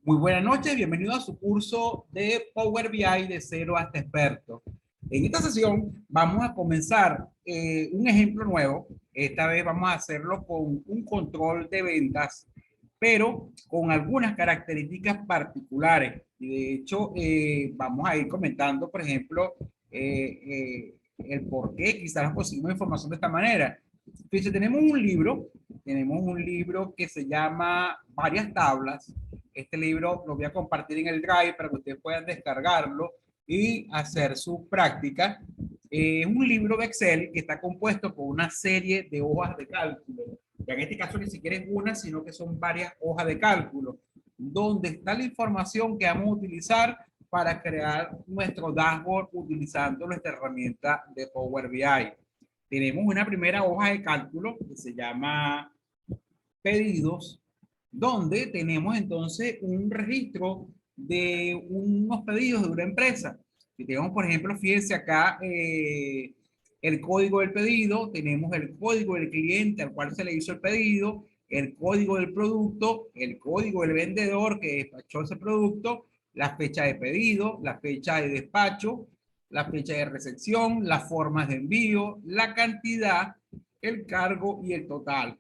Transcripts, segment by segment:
Muy buenas noches, bienvenido a su curso de Power BI de cero hasta experto. En esta sesión vamos a comenzar un ejemplo nuevo. Esta vez vamos a hacerlo con un control de ventas, pero con algunas características particulares. Y de hecho, vamos a ir comentando, por ejemplo, el por qué quizás conseguimos información de esta manera. Fíjense, tenemos un libro que se llama Varias Tablas. Este libro lo voy a compartir en el Drive para que ustedes puedan descargarlo y hacer su práctica. Es un libro de Excel que está compuesto por una serie de hojas de cálculo. Ya en este caso ni siquiera es una, sino que son varias hojas de cálculo, donde está la información que vamos a utilizar para crear nuestro dashboard utilizando nuestra herramienta de Power BI. Tenemos una primera hoja de cálculo que se llama pedidos, donde tenemos entonces un registro de unos pedidos de una empresa. Si tenemos, por ejemplo, fíjense acá el código del pedido, tenemos el código del cliente al cual se le hizo el pedido, el código del producto, el código del vendedor que despachó ese producto, la fecha de pedido, la fecha de despacho, la fecha de recepción, las formas de envío, la cantidad, el cargo y el total.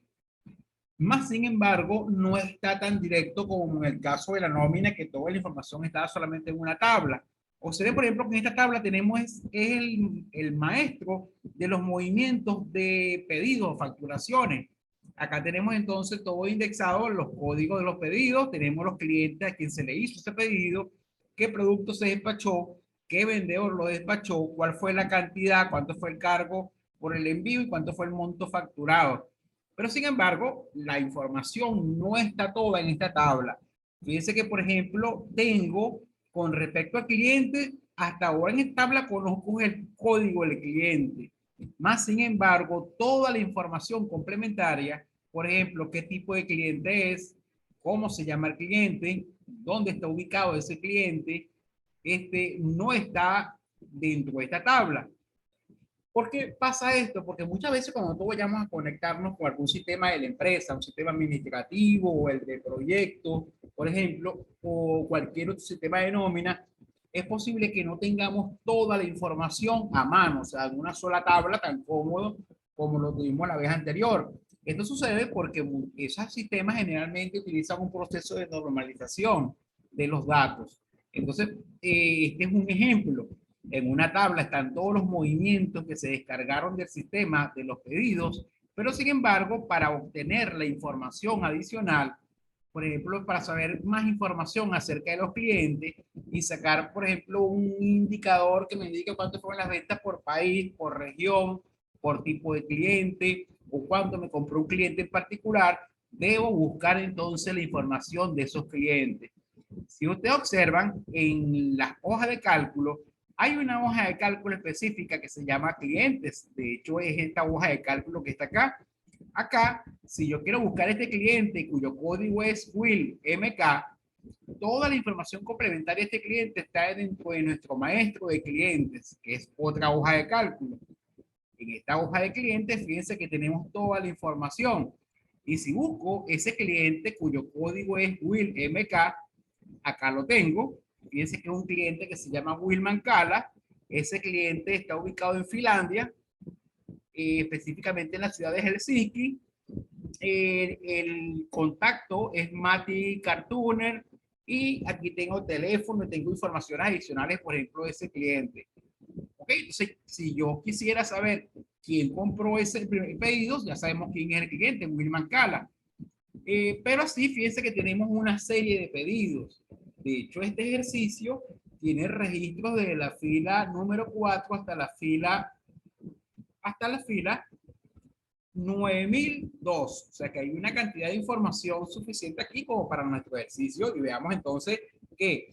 Más sin embargo, no está tan directo como en el caso de la nómina, que toda la información está solamente en una tabla. Observen, por ejemplo, que en esta tabla tenemos el maestro de los movimientos de pedidos, facturaciones. Acá tenemos entonces todo indexado, los códigos de los pedidos, tenemos los clientes a quien se le hizo ese pedido, qué producto se despachó, qué vendedor lo despachó, cuál fue la cantidad, cuánto fue el cargo por el envío y cuánto fue el monto facturado. Pero sin embargo, la información no está toda en esta tabla. Fíjense que, por ejemplo, tengo con respecto al cliente, hasta ahora en esta tabla conozco el código del cliente. Más sin embargo, toda la información complementaria, por ejemplo, qué tipo de cliente es, cómo se llama el cliente, dónde está ubicado ese cliente, no está dentro de esta tabla. ¿Por qué pasa esto? Porque muchas veces cuando nosotros vayamos a conectarnos con algún sistema de la empresa, un sistema administrativo o el de proyectos, por ejemplo, o cualquier otro sistema de nómina, es posible que no tengamos toda la información a mano, o sea, en una sola tabla tan cómodo como lo tuvimos la vez anterior. Esto sucede porque esos sistemas generalmente utilizan un proceso de normalización de los datos. Entonces, este es un ejemplo. En una tabla están todos los movimientos que se descargaron del sistema de los pedidos, pero sin embargo, para obtener la información adicional, por ejemplo, para saber más información acerca de los clientes y sacar, por ejemplo, un indicador que me indique cuánto fueron las ventas por país, por región, por tipo de cliente o cuánto me compró un cliente en particular, debo buscar entonces la información de esos clientes. Si ustedes observan en las hojas de cálculo, hay una hoja de cálculo específica que se llama clientes. De hecho, es esta hoja de cálculo que está acá. Acá, si yo quiero buscar este cliente cuyo código es Will MK, toda la información complementaria de este cliente está dentro de nuestro maestro de clientes, que es otra hoja de cálculo. En esta hoja de clientes, fíjense que tenemos toda la información. Y si busco ese cliente cuyo código es Will MK, acá lo tengo. Fíjense que es un cliente que se llama Wilman Kala. Ese cliente está ubicado en Finlandia, específicamente en la ciudad de Helsinki. El contacto es Mati Cartuner y aquí tengo teléfono y tengo informaciones adicionales, por ejemplo, de ese cliente. ¿Ok? Entonces, si yo quisiera saber quién compró ese primer pedido, ya sabemos quién es el cliente, Wilman Kala. Pero sí, fíjense que tenemos una serie de pedidos. De hecho, este ejercicio tiene registros de la fila número 4 hasta la fila 9002. O sea que hay una cantidad de información suficiente aquí como para nuestro ejercicio. Y veamos entonces que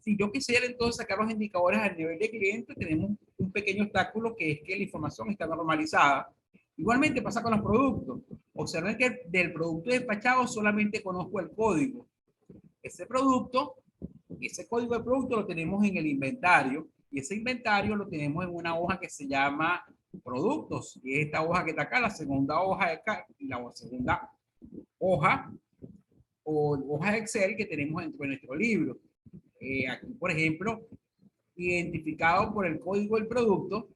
si yo quisiera entonces sacar los indicadores al nivel de cliente, tenemos un pequeño obstáculo que es que la información está normalizada. Igualmente pasa con los productos. Observen que del producto despachado solamente conozco el código. Ese producto, ese código de producto lo tenemos en el inventario y ese inventario lo tenemos en una hoja que se llama productos. Y esta hoja que está acá, la segunda hoja de acá, la segunda hoja o hojas de Excel que tenemos dentro de nuestro libro. Aquí, por ejemplo, identificado por el código del producto,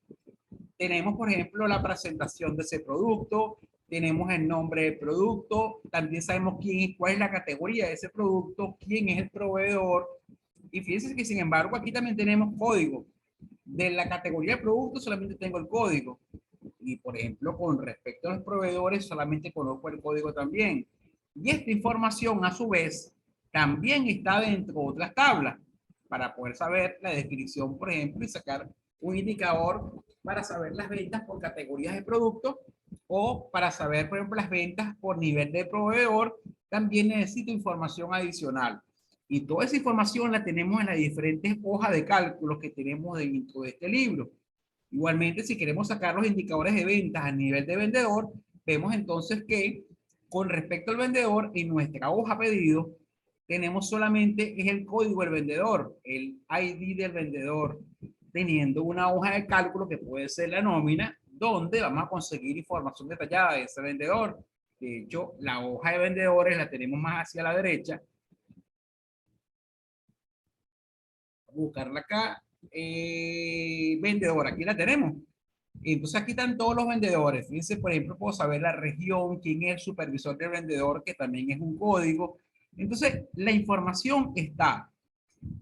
tenemos, por ejemplo, la presentación de ese producto, tenemos el nombre del producto, también sabemos cuál es la categoría de ese producto, quién es el proveedor. Y fíjense que, sin embargo, aquí también tenemos código. De la categoría de producto solamente tengo el código. Y, por ejemplo, con respecto a los proveedores, solamente conozco el código también. Y esta información, a su vez, también está dentro de otras tablas para poder saber la descripción, por ejemplo, y sacar un indicador para saber las ventas por categorías de productos o para saber, por ejemplo, las ventas por nivel de proveedor. También necesito información adicional. Y toda esa información la tenemos en las diferentes hojas de cálculos que tenemos dentro de este libro. Igualmente, si queremos sacar los indicadores de ventas a nivel de vendedor, vemos entonces que con respecto al vendedor, en nuestra hoja pedido, tenemos solamente es el código del vendedor, el ID del vendedor, teniendo una hoja de cálculo que puede ser la nómina, donde vamos a conseguir información detallada de ese vendedor. De hecho, la hoja de vendedores la tenemos más hacia la derecha. Buscarla acá. Vendedor, aquí la tenemos. Entonces aquí están todos los vendedores. Fíjense, por ejemplo, puedo saber la región, quién es el supervisor del vendedor, que también es un código. Entonces, la información está.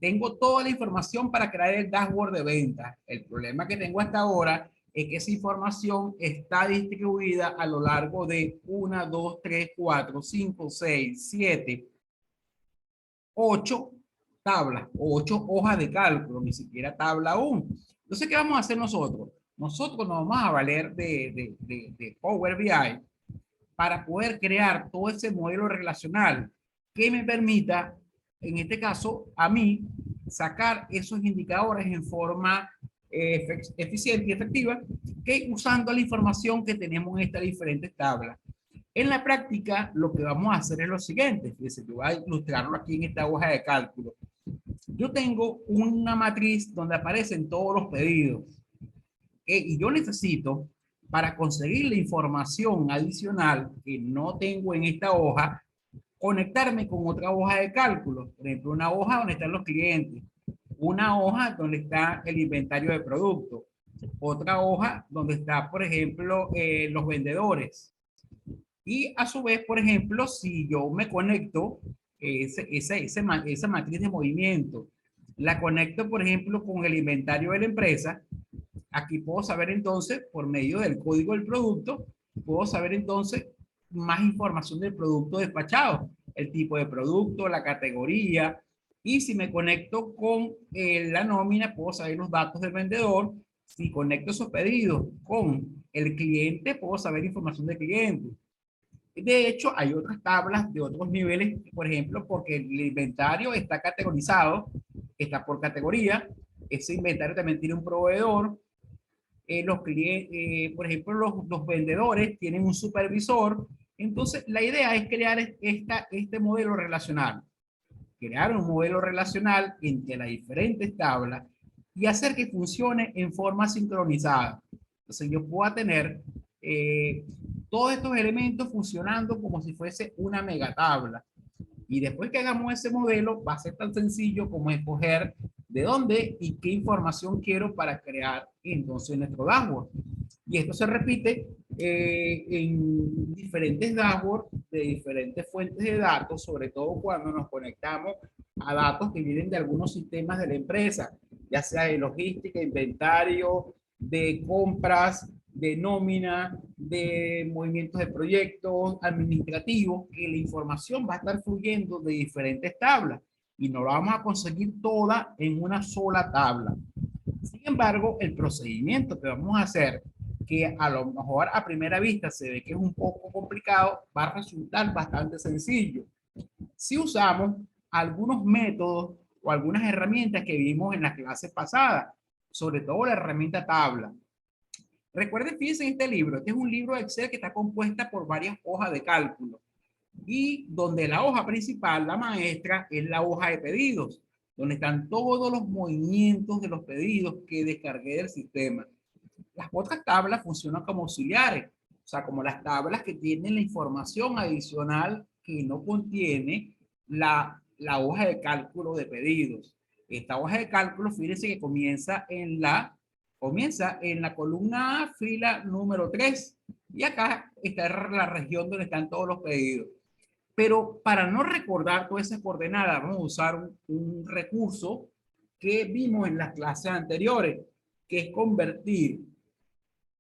Tengo toda la información para crear el dashboard de ventas. El problema que tengo hasta ahora es que esa información está distribuida a lo largo de 1, 2, 3, 4, 5, 6, 7, 8 tablas, 8 hojas de cálculo, ni siquiera tabla aún. Entonces, ¿qué vamos a hacer nosotros? Nosotros nos vamos a valer de Power BI para poder crear todo ese modelo relacional que me permita, en este caso, a mí, sacar esos indicadores en forma eficiente y efectiva, que usando la información que tenemos en estas diferentes tablas. En la práctica, lo que vamos a hacer es lo siguiente. Fíjense, yo voy a ilustrarlo aquí en esta hoja de cálculo. Yo tengo una matriz donde aparecen todos los pedidos. Y yo necesito, para conseguir la información adicional que no tengo en esta hoja, conectarme con otra hoja de cálculo. Por ejemplo, una hoja donde están los clientes, una hoja donde está el inventario de productos, otra hoja donde está, por ejemplo, los vendedores. Y a su vez, por ejemplo, si yo me conecto, esa matriz de movimiento, la conecto, por ejemplo, con el inventario de la empresa, aquí puedo saber entonces, por medio del código del producto, puedo saber entonces más información del producto despachado, el tipo de producto, la categoría, y si me conecto con la nómina, puedo saber los datos del vendedor. Si conecto esos pedidos con el cliente, puedo saber información del cliente. De hecho, hay otras tablas de otros niveles, por ejemplo, porque el inventario está categorizado, está por categoría. Ese inventario también tiene un proveedor. Los clientes, por ejemplo, los vendedores tienen un supervisor. Entonces, la idea es crear este modelo relacional. Crear un modelo relacional entre las diferentes tablas y hacer que funcione en forma sincronizada. Entonces, yo pueda tener todos estos elementos funcionando como si fuese una mega tabla. Y después que hagamos ese modelo, va a ser tan sencillo como escoger de dónde y qué información quiero para crear entonces nuestro dashboard. Y esto se repite en diferentes dashboards de diferentes fuentes de datos, sobre todo cuando nos conectamos a datos que vienen de algunos sistemas de la empresa, ya sea de logística, inventario, de compras, de nómina, de movimientos de proyectos administrativos, que la información va a estar fluyendo de diferentes tablas y no la vamos a conseguir toda en una sola tabla. Sin embargo, el procedimiento que vamos a hacer, que a lo mejor a primera vista se ve que es un poco complicado, va a resultar bastante sencillo si usamos algunos métodos o algunas herramientas que vimos en la clase pasada, sobre todo la herramienta tabla. Recuerden, fíjense en este libro. Este es un libro de Excel que está compuesta por varias hojas de cálculo y donde la hoja principal, la maestra, es la hoja de pedidos, donde están todos los movimientos de los pedidos que descargué del sistema. Las otras tablas funcionan como auxiliares, o sea, como las tablas que tienen la información adicional que no contiene la hoja de cálculo de pedidos. Esta hoja de cálculo, fíjense que comienza en la columna A, fila número 3. Y acá está la región donde están todos los pedidos. Pero para no recordar todas esas coordenadas, vamos a usar un recurso que vimos en las clases anteriores, que es convertir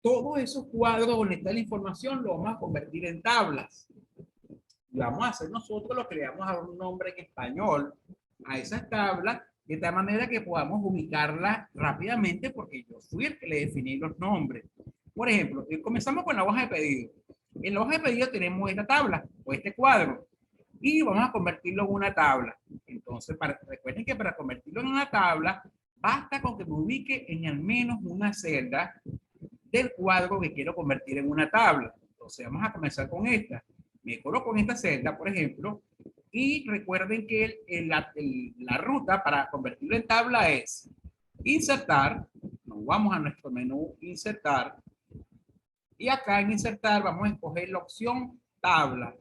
todos esos cuadros donde está la información, lo vamos a convertir en tablas. Y vamos a hacer nosotros lo que le vamos a dar un nombre en español a esas tablas, de tal manera que podamos ubicarlas rápidamente, porque yo fui el que le definí los nombres. Por ejemplo, comenzamos con la hoja de pedido. En la hoja de pedido tenemos esta tabla o este cuadro y vamos a convertirlo en una tabla. Entonces, recuerden que para convertirlo en una tabla, basta con que me ubique en al menos una celda del cuadro que quiero convertir en una tabla. Entonces, vamos a comenzar con esta. Me coloco en esta celda, por ejemplo, y recuerden que la ruta para convertirlo en tabla es insertar. Nos vamos a nuestro menú insertar. Y acá en insertar vamos a escoger la opción tabla.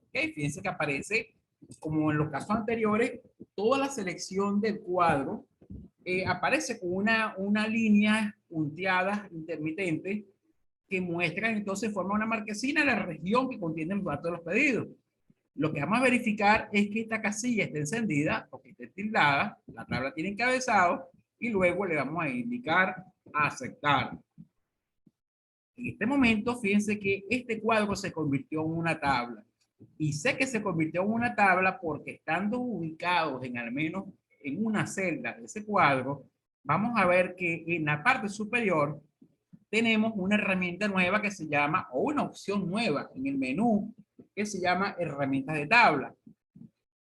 ¿Okay? Fíjense que aparece, como en los casos anteriores, toda la selección del cuadro aparece con una línea punteada intermitente que muestra, entonces forma una marquesina la región que contiene los datos de los pedidos. Lo que vamos a verificar es que esta casilla esté encendida o que esté tildada, la tabla tiene encabezado y luego le vamos a indicar aceptar. En este momento, fíjense que este cuadro se convirtió en una tabla. Y sé que se convirtió en una tabla porque estando ubicados en al menos en una celda de ese cuadro, vamos a ver que en la parte superior tenemos una herramienta nueva que se llama, o una opción nueva en el menú, que se llama herramientas de tabla.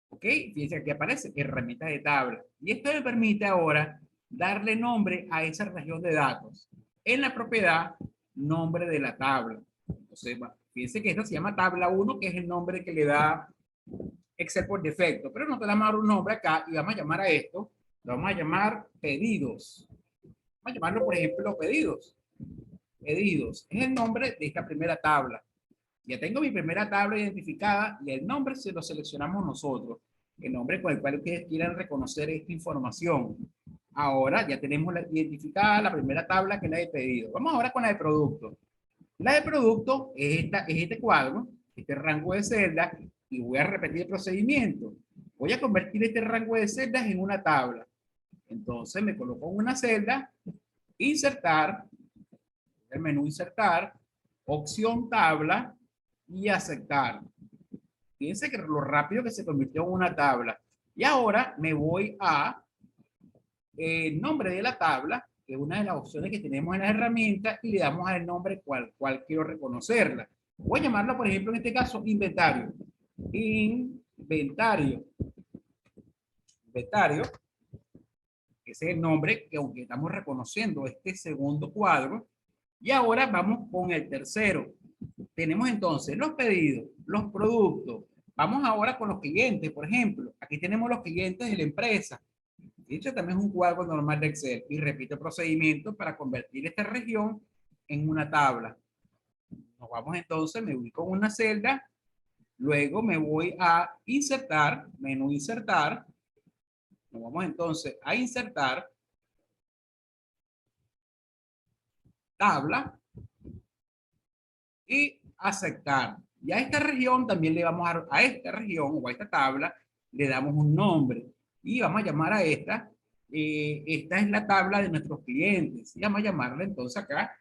¿Ok? Fíjense que aquí aparece herramientas de tabla. Y esto me permite ahora darle nombre a esa región de datos. En la propiedad, nombre de la tabla. Entonces, fíjense que esta se llama tabla 1, que es el nombre que le da Excel por defecto. Pero nosotros le vamos a dar un nombre acá y vamos a llamar a esto, lo vamos a llamar pedidos. Vamos a llamarlo, por ejemplo, pedidos. Pedidos es el nombre de esta primera tabla. Ya tengo mi primera tabla identificada y el nombre se lo seleccionamos nosotros. El nombre con el cual ustedes quieran reconocer esta información. Ahora ya tenemos identificada la primera tabla, que es la de pedido. Vamos ahora con la de producto. La de producto es este cuadro, este rango de celdas, y voy a repetir el procedimiento. Voy a convertir este rango de celdas en una tabla. Entonces me coloco en una celda, insertar, el menú insertar, opción tabla y aceptar. Fíjense que lo rápido que se convirtió en una tabla. Y ahora me voy a el nombre de la tabla, que es una de las opciones que tenemos en la herramienta, y le damos al nombre cual quiero reconocerla. Voy a llamarlo, por ejemplo, en este caso, inventario. Inventario. Inventario. Ese es el nombre que, aunque estamos reconociendo este segundo cuadro. Y ahora vamos con el tercero. Tenemos entonces los pedidos, los productos. Vamos ahora con los clientes, por ejemplo. Aquí tenemos los clientes de la empresa. Este también es un cuadro normal de Excel. Y repito el procedimiento para convertir esta región en una tabla. Nos vamos entonces, me ubico en una celda. Luego me voy a insertar, menú insertar. Nos vamos entonces a insertar tabla y aceptar. Y a esta región también le vamos a esta región o a esta tabla le damos un nombre y vamos a llamar a esta. Esta es la tabla de nuestros clientes y vamos a llamarla entonces acá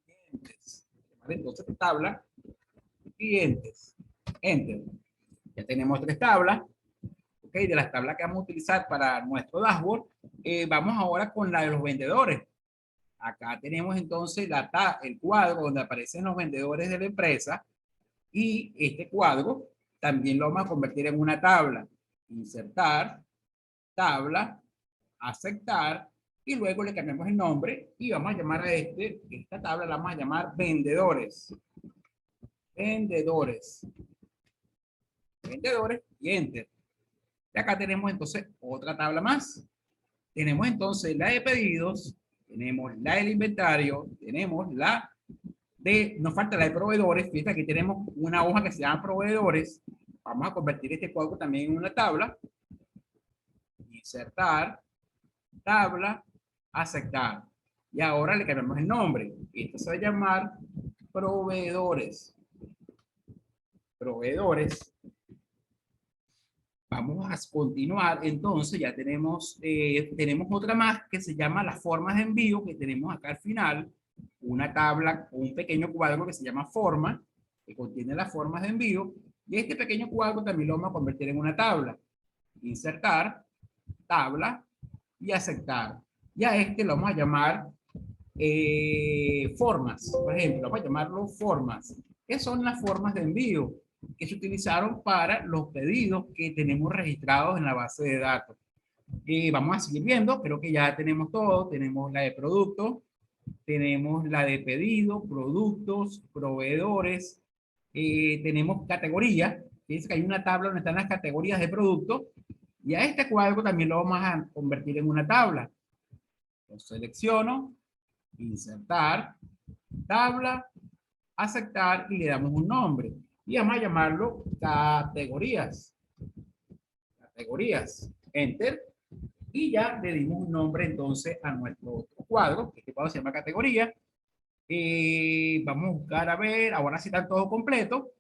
clientes. Entonces tabla clientes. Enter. Ya tenemos tres tablas. Okay, de las tablas que vamos a utilizar para nuestro dashboard, vamos ahora con la de los vendedores. Acá tenemos entonces el cuadro donde aparecen los vendedores de la empresa y este cuadro también lo vamos a convertir en una tabla. Insertar, tabla, aceptar y luego le cambiamos el nombre y vamos a llamar a esta tabla la vamos a llamar vendedores. Vendedores. Vendedores y enter. Y acá tenemos entonces otra tabla más. Tenemos entonces la de pedidos, tenemos la del inventario, tenemos nos falta la de proveedores. Fíjate, aquí tenemos una hoja que se llama proveedores Vamos a convertir este cuadro también en una tabla. Insertar, tabla, aceptar. Y ahora le cambiamos el nombre. Esto se va a llamar proveedores. Proveedores. Vamos a continuar. Entonces ya tenemos otra más que se llama las formas de envío, que tenemos acá al final. Una tabla, un pequeño cuadro que se llama forma, que contiene las formas de envío. Y este pequeño cuadro también lo vamos a convertir en una tabla. Insertar, tabla y aceptar. Y a este lo vamos a llamar formas. Por ejemplo, vamos a llamarlo formas. ¿Qué son las formas de envío? Que se utilizaron para los pedidos que tenemos registrados en la base de datos. Vamos a seguir viendo, creo que ya tenemos todo. Tenemos la de productos, tenemos la de pedido, productos, proveedores, tenemos categorías. Fíjense que hay una tabla donde están las categorías de productos, y a este cuadro también lo vamos a convertir en una tabla. Lo selecciono, insertar, tabla, aceptar, y le damos un nombre. Y vamos a llamarlo categorías. Categorías. Enter. Y ya le dimos un nombre entonces a nuestro otro cuadro. Este cuadro se llama categoría. Vamos a buscar, a ver, ahora sí está todo completo.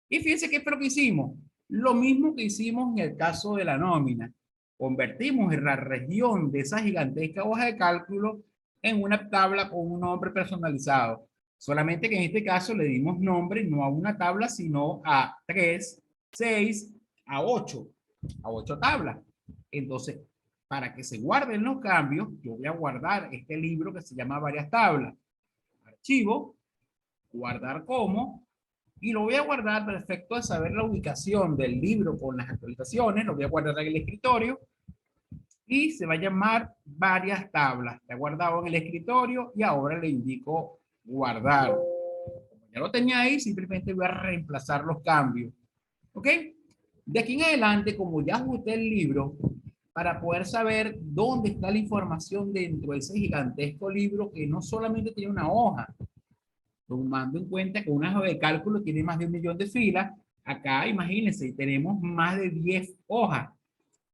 Y fíjense qué fue lo que hicimos. Lo mismo que hicimos en el caso de la nómina. Convertimos en la región de esa gigantesca hoja de cálculo en una tabla con un nombre personalizado. Solamente que en este caso le dimos nombre no a una tabla, sino a 3, 6, a 8 tablas. Entonces, para que se guarden los cambios, yo voy a guardar este libro que se llama varias tablas. Archivo, guardar como, y lo voy a guardar para efecto de saber la ubicación del libro con las actualizaciones. Lo voy a guardar en el escritorio y se va a llamar varias tablas. Está guardado en el escritorio y ahora le indico guardar. Como ya lo tenía ahí, simplemente voy a reemplazar los cambios. ¿Ok? De aquí en adelante, como ya ajusté el libro, para poder saber dónde está la información dentro de ese gigantesco libro que no solamente tiene una hoja, tomando en cuenta que una hoja de cálculo tiene más de 1 millón de filas. Acá, imagínense, tenemos más de 10 hojas.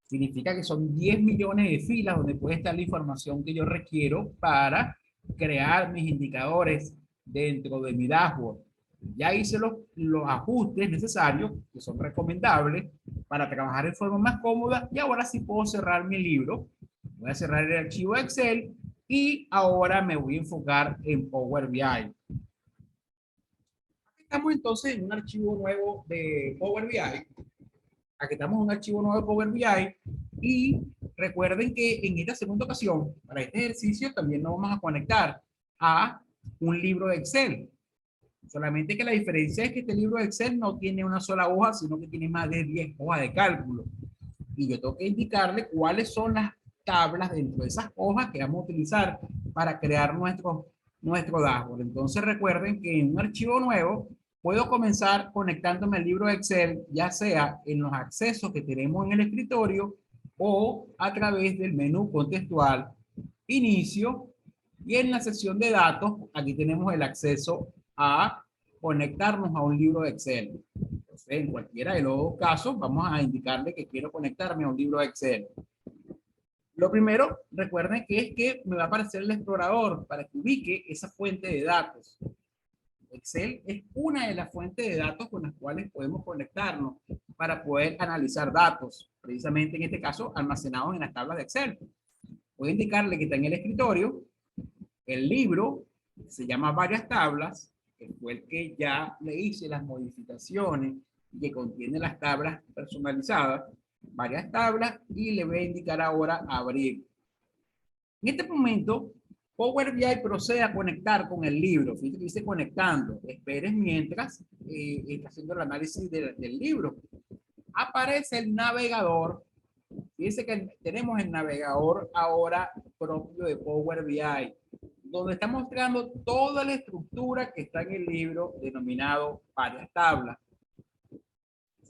Significa que son 10 millones de filas donde puede estar la información que yo requiero para crear mis indicadores dentro de mi dashboard. Ya hice los ajustes necesarios, que son recomendables, para trabajar de forma más cómoda, y ahora sí puedo cerrar mi libro. Voy a cerrar el archivo Excel y ahora me voy a enfocar en Power BI. Estamos entonces en un archivo nuevo de Power BI. Aquí estamos en un archivo nuevo de Power BI. Y recuerden que en esta segunda ocasión, para este ejercicio, también nos vamos a conectar a un libro de Excel. Solamente que la diferencia es que este libro de Excel no tiene una sola hoja, sino que tiene más de 10 hojas de cálculo. Y yo tengo que indicarle cuáles son las tablas dentro de esas hojas que vamos a utilizar para crear nuestro dashboard. Entonces recuerden que en un archivo nuevo puedo comenzar conectándome al libro de Excel, ya sea en los accesos que tenemos en el escritorio o a través del menú contextual, inicio, y en la sección de datos, aquí tenemos el acceso a conectarnos a un libro de Excel. Entonces, en cualquiera de los dos casos, vamos a indicarle que quiero conectarme a un libro de Excel. Lo primero, recuerden que es que me va a aparecer el explorador para que ubique esa fuente de datos. Excel es una de las fuentes de datos con las cuales podemos conectarnos para poder analizar datos, precisamente en este caso almacenados en las tablas de Excel. Voy a indicarle que está en el escritorio, el libro se llama varias tablas, que fue el que ya le hice las modificaciones y que contiene las tablas personalizadas, varias tablas, y le voy a indicar ahora abrir. En este momento, Power BI procede a conectar con el libro. Fíjate que dice conectando. Esperes mientras está haciendo el análisis del libro. Aparece el navegador. Fíjense que tenemos el navegador ahora propio de Power BI, donde está mostrando toda la estructura que está en el libro denominado varias tablas.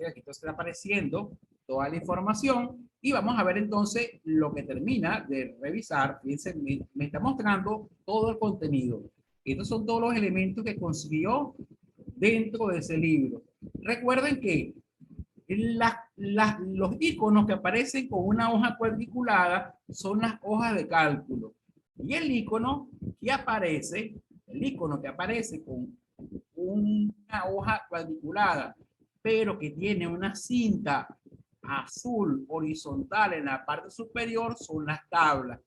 Aquí está apareciendo toda la información y vamos a ver entonces lo que termina de revisar. Fíjense, me está mostrando todo el contenido. Estos son todos los elementos que consiguió dentro de ese libro. Recuerden que Los iconos que aparecen con una hoja cuadriculada son las hojas de cálculo. Y el icono que aparece, con una hoja cuadriculada, pero que tiene una cinta azul horizontal en la parte superior, son las tablas.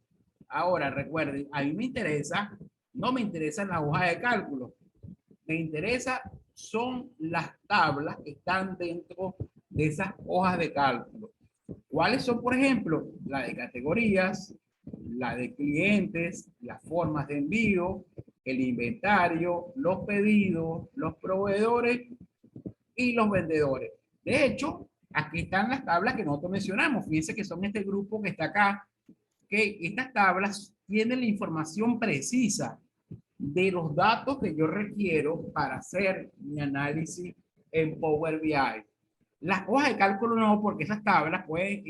Ahora, recuerden, a mí no me interesan las hojas de cálculo, me interesa son las tablas que están dentro de esas hojas de cálculo. ¿Cuáles son, por ejemplo? La de categorías, la de clientes, las formas de envío, el inventario, los pedidos, los proveedores y los vendedores. De hecho, aquí están las tablas que nosotros mencionamos. Fíjense que son este grupo que está acá, que estas tablas tienen la información precisa de los datos que yo requiero para hacer mi análisis en Power BI. Las hojas de cálculo no, porque esas tablas pueden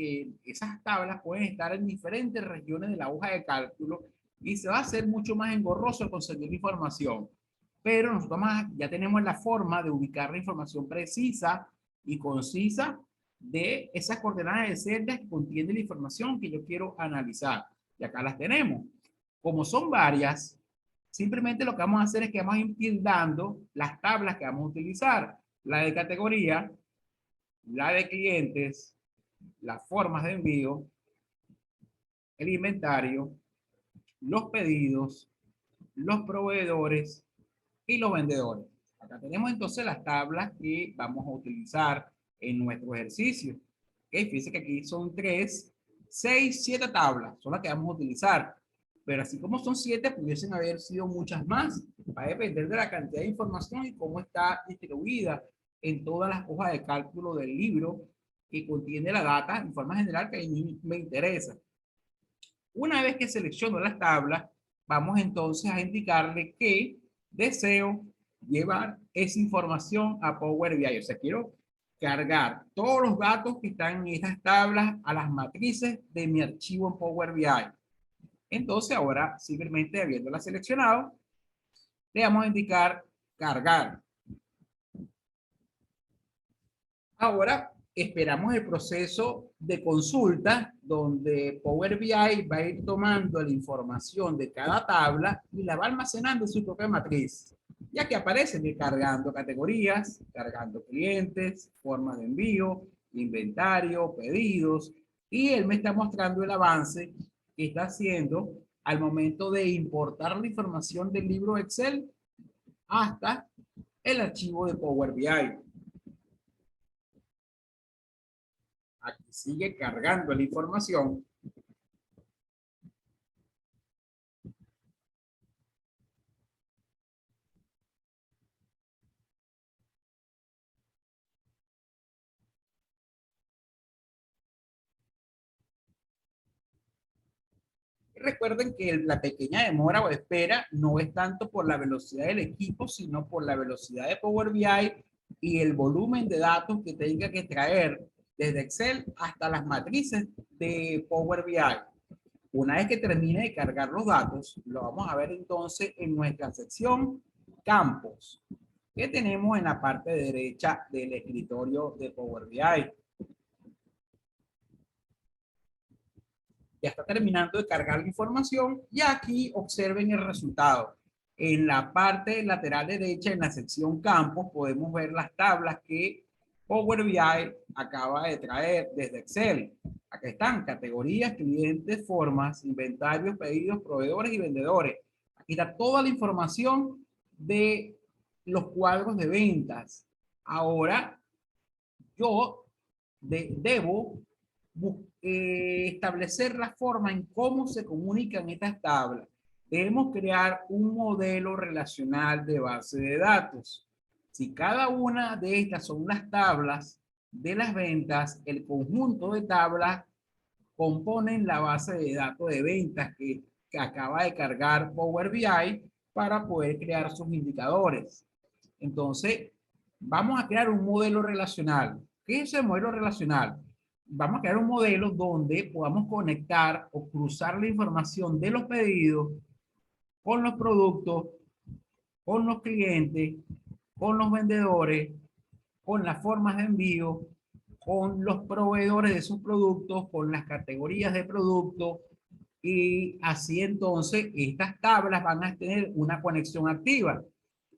estar en diferentes regiones de la hoja de cálculo y se va a hacer mucho más engorroso conseguir información. Pero nosotros ya tenemos la forma de ubicar la información precisa y concisa de esas coordenadas de celdas que contienen la información que yo quiero analizar. Y acá las tenemos. Como son varias, simplemente lo que vamos a hacer es que vamos a ir dando las tablas que vamos a utilizar. La de categoría, la de clientes, las formas de envío, el inventario, los pedidos, los proveedores y los vendedores. Acá tenemos entonces las tablas que vamos a utilizar en nuestro ejercicio. ¿Okay? Fíjense que aquí son 3, 6, 7 tablas, son las que vamos a utilizar. Pero así como son 7, pudiesen haber sido muchas más. Va a depender de la cantidad de información y cómo está distribuida en todas las hojas de cálculo del libro que contiene la data en forma general que a mí me interesa. Una vez que selecciono las tablas, vamos entonces a indicarle que deseo llevar esa información a Power BI. O sea, quiero cargar todos los datos que están en estas tablas a las matrices de mi archivo en Power BI. Entonces ahora, simplemente habiéndola seleccionado, le vamos a indicar cargar. Ahora esperamos el proceso de consulta donde Power BI va a ir tomando la información de cada tabla y la va almacenando en su propia matriz. Ya que aparecen cargando categorías, cargando clientes, formas de envío, inventario, pedidos, y él me está mostrando el avance que está haciendo al momento de importar la información del libro Excel hasta el archivo de Power BI. Aquí sigue cargando la información. Recuerden que la pequeña demora o espera no es tanto por la velocidad del equipo, sino por la velocidad de Power BI y el volumen de datos que tenga que traer desde Excel hasta las matrices de Power BI. Una vez que termine de cargar los datos, lo vamos a ver entonces en nuestra sección Campos, que tenemos en la parte derecha del escritorio de Power BI. Ya está terminando de cargar la información y aquí observen el resultado. En la parte lateral derecha, en la sección Campos, podemos ver las tablas que Power BI acaba de traer desde Excel. Aquí están categorías, clientes, formas, inventarios, pedidos, proveedores y vendedores. Aquí está toda la información de los cuadros de ventas. Ahora yo debo establecer la forma en cómo se comunican estas tablas. Debemos crear un modelo relacional de base de datos. Si cada una de estas son las tablas de las ventas, el conjunto de tablas componen la base de datos de ventas que acaba de cargar Power BI para poder crear sus indicadores. Entonces, vamos a crear un modelo relacional. ¿Qué es el modelo relacional? Vamos a crear un modelo donde podamos conectar o cruzar la información de los pedidos con los productos, con los clientes, con los vendedores, con las formas de envío, con los proveedores de sus productos, con las categorías de productos, y así entonces estas tablas van a tener una conexión activa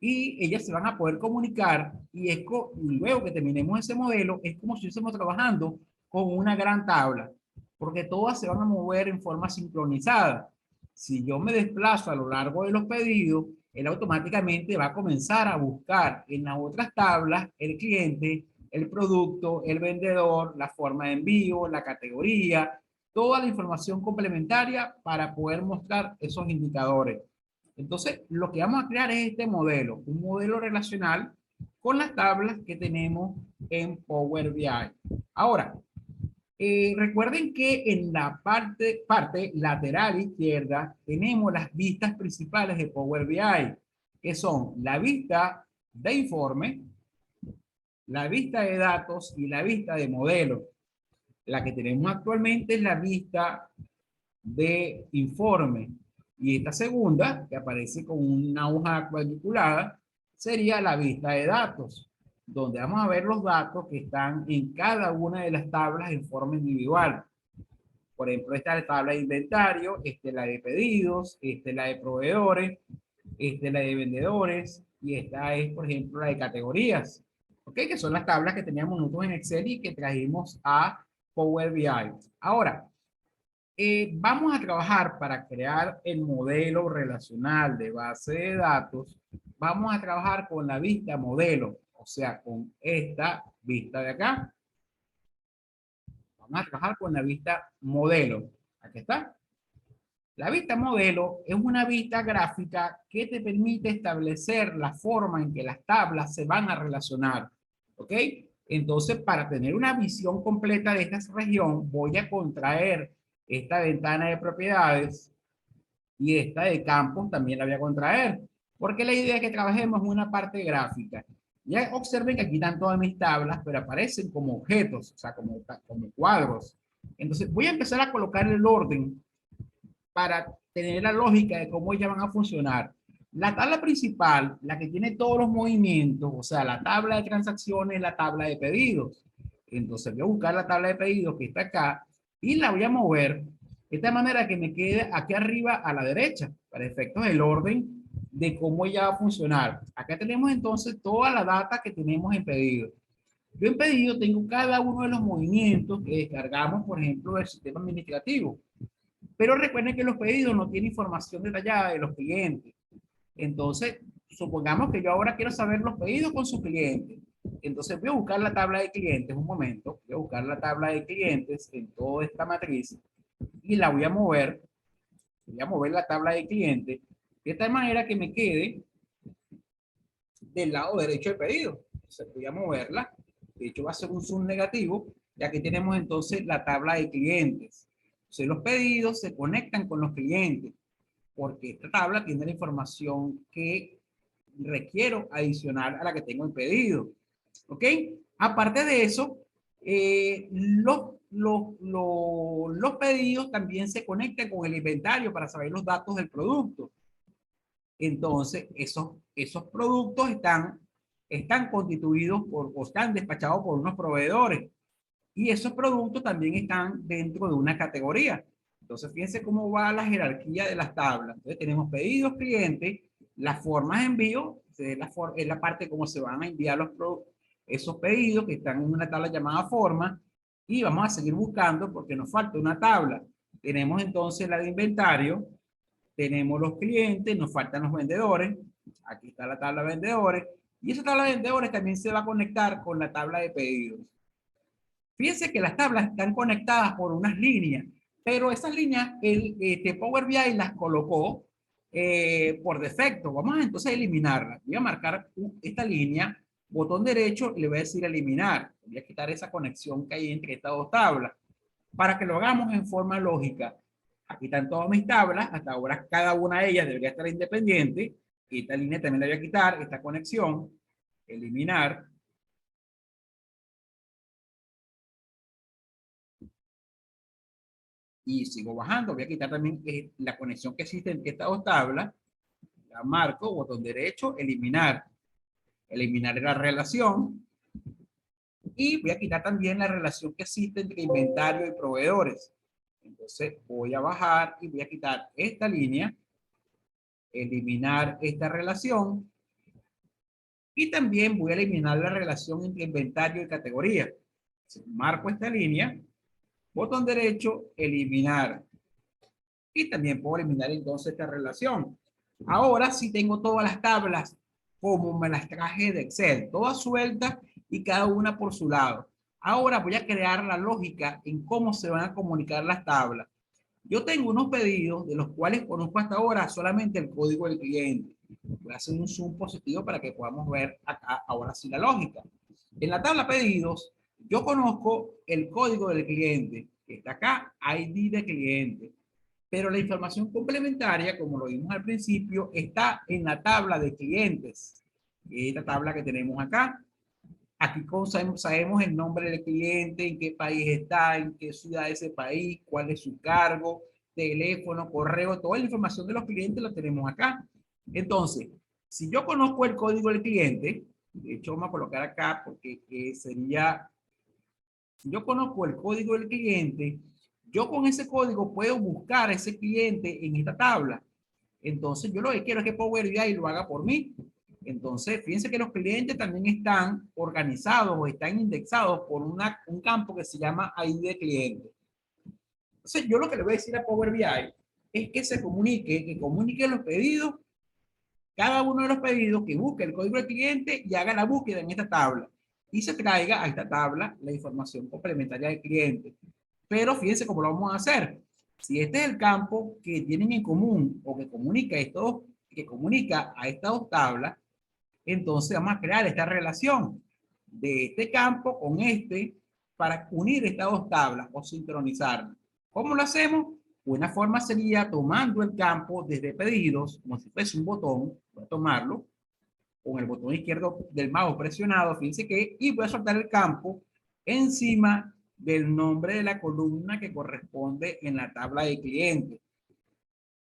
y ellas se van a poder comunicar y luego que terminemos ese modelo es como si estuviésemos trabajando con una gran tabla, porque todas se van a mover en forma sincronizada. Si yo me desplazo a lo largo de los pedidos, él automáticamente va a comenzar a buscar en las otras tablas el cliente, el producto, el vendedor, la forma de envío, la categoría, toda la información complementaria para poder mostrar esos indicadores. Entonces, lo que vamos a crear es este modelo, un modelo relacional con las tablas que tenemos en Power BI. Ahora, recuerden que en la parte lateral izquierda tenemos las vistas principales de Power BI, que son la vista de informe, la vista de datos y la vista de modelo. La que tenemos actualmente es la vista de informe. Y esta segunda, que aparece con una hoja cuadriculada, sería la vista de datos, donde vamos a ver los datos que están en cada una de las tablas en forma individual. Por ejemplo, esta es la tabla de inventario, esta es la de pedidos, esta es la de proveedores, esta es la de vendedores y esta es, por ejemplo, la de categorías. ¿Ok? Que son las tablas que teníamos nosotros en Excel y que trajimos a Power BI. Ahora, vamos a trabajar para crear el modelo relacional de base de datos. Vamos a trabajar con la vista modelo, o sea, con esta vista de acá. Vamos a trabajar con la vista modelo. Aquí está. La vista modelo es una vista gráfica que te permite establecer la forma en que las tablas se van a relacionar. ¿Ok? Entonces, para tener una visión completa de esta región, voy a contraer esta ventana de propiedades y esta de campos también la voy a contraer. Porque la idea es que trabajemos en una parte gráfica. Ya observen que aquí están todas mis tablas, pero aparecen como objetos, o sea, como cuadros. Entonces, voy a empezar a colocar el orden para tener la lógica de cómo ellas van a funcionar. La tabla principal, la que tiene todos los movimientos, o sea, la tabla de transacciones, la tabla de pedidos. Entonces voy a buscar la tabla de pedidos que está acá y la voy a mover de esta manera que me quede aquí arriba a la derecha, para efectos del orden de cómo ella va a funcionar. Acá tenemos entonces toda la data que tenemos en pedido. Yo en pedido tengo cada uno de los movimientos que descargamos, por ejemplo, del sistema administrativo. Pero recuerden que los pedidos no tienen información detallada de los clientes. Entonces, supongamos que yo ahora quiero saber los pedidos con sus clientes. Entonces voy a buscar la tabla de clientes, un momento, voy a buscar la tabla de clientes en toda esta matriz y la voy a mover la tabla de clientes de tal manera que me quede del lado derecho del pedido. Entonces voy a moverla, de hecho va a ser un zoom negativo, ya que tenemos entonces la tabla de clientes. Entonces los pedidos se conectan con los clientes, porque esta tabla tiene la información que requiero adicional a la que tengo en pedido. ¿Ok? Aparte de eso, los pedidos también se conectan con el inventario para saber los datos del producto. Entonces, esos productos están constituidos o están despachados por unos proveedores. Y esos productos también están dentro de una categoría. Entonces, fíjense cómo va la jerarquía de las tablas. Entonces, tenemos pedidos, clientes, las formas de envío, es la parte cómo se van a enviar esos pedidos que están en una tabla llamada forma. Y vamos a seguir buscando porque nos falta una tabla. Tenemos entonces la de inventario, tenemos los clientes, nos faltan los vendedores. Aquí está la tabla de vendedores. Y esa tabla de vendedores también se va a conectar con la tabla de pedidos. Fíjense que las tablas están conectadas por unas líneas, pero esas líneas Power BI las colocó por defecto. Vamos a entonces eliminarlas. Voy a marcar esta línea, botón derecho, y le voy a decir eliminar. Voy a quitar esa conexión que hay entre estas dos tablas para que lo hagamos en forma lógica. Aquí están todas mis tablas, hasta ahora cada una de ellas debería estar independiente. Esta línea también la voy a quitar, esta conexión, eliminar. Y sigo bajando. Voy a quitar también la conexión que existe entre estas dos tablas. La marco, botón derecho, eliminar. Eliminar la relación. Y voy a quitar también la relación que existe entre inventario y proveedores. Entonces voy a bajar y voy a quitar esta línea, eliminar esta relación y también voy a eliminar la relación entre inventario y categoría. Marco esta línea, botón derecho, eliminar. Y también puedo eliminar entonces esta relación. Ahora sí tengo todas las tablas como me las traje de Excel, todas sueltas y cada una por su lado. Ahora voy a crear la lógica en cómo se van a comunicar las tablas. Yo tengo unos pedidos de los cuales conozco hasta ahora solamente el código del cliente. Voy a hacer un zoom positivo para que podamos ver acá ahora sí la lógica. En la tabla pedidos, yo conozco el código del cliente, que está acá, ID de cliente. Pero la información complementaria, como lo vimos al principio, está en la tabla de clientes. Esta tabla que tenemos acá. Aquí sabemos el nombre del cliente, en qué país está, en qué ciudad de ese país, cuál es su cargo, teléfono, correo, toda la información de los clientes la tenemos acá. Entonces, si yo conozco el código del cliente, de hecho vamos a colocar acá porque sería, si yo conozco el código del cliente, yo con ese código puedo buscar a ese cliente en esta tabla. Entonces, yo lo que quiero es que Power BI lo haga por mí. Entonces, fíjense que los clientes también están organizados o están indexados por un campo que se llama ID de cliente. Entonces, yo lo que le voy a decir a Power BI es que se comunique, que comunique los pedidos, cada uno de los pedidos, que busque el código del cliente y haga la búsqueda en esta tabla. Y se traiga a esta tabla la información complementaria del cliente. Pero fíjense cómo lo vamos a hacer. Si este es el campo que tienen en común o que comunica a estas dos tablas, entonces vamos a crear esta relación de este campo con este para unir estas dos tablas o sincronizarlas. ¿Cómo lo hacemos? Una forma sería tomando el campo desde pedidos, como si fuese un botón, voy a tomarlo, con el botón izquierdo del mouse presionado, fíjense que, y voy a soltar el campo encima del nombre de la columna que corresponde en la tabla de cliente.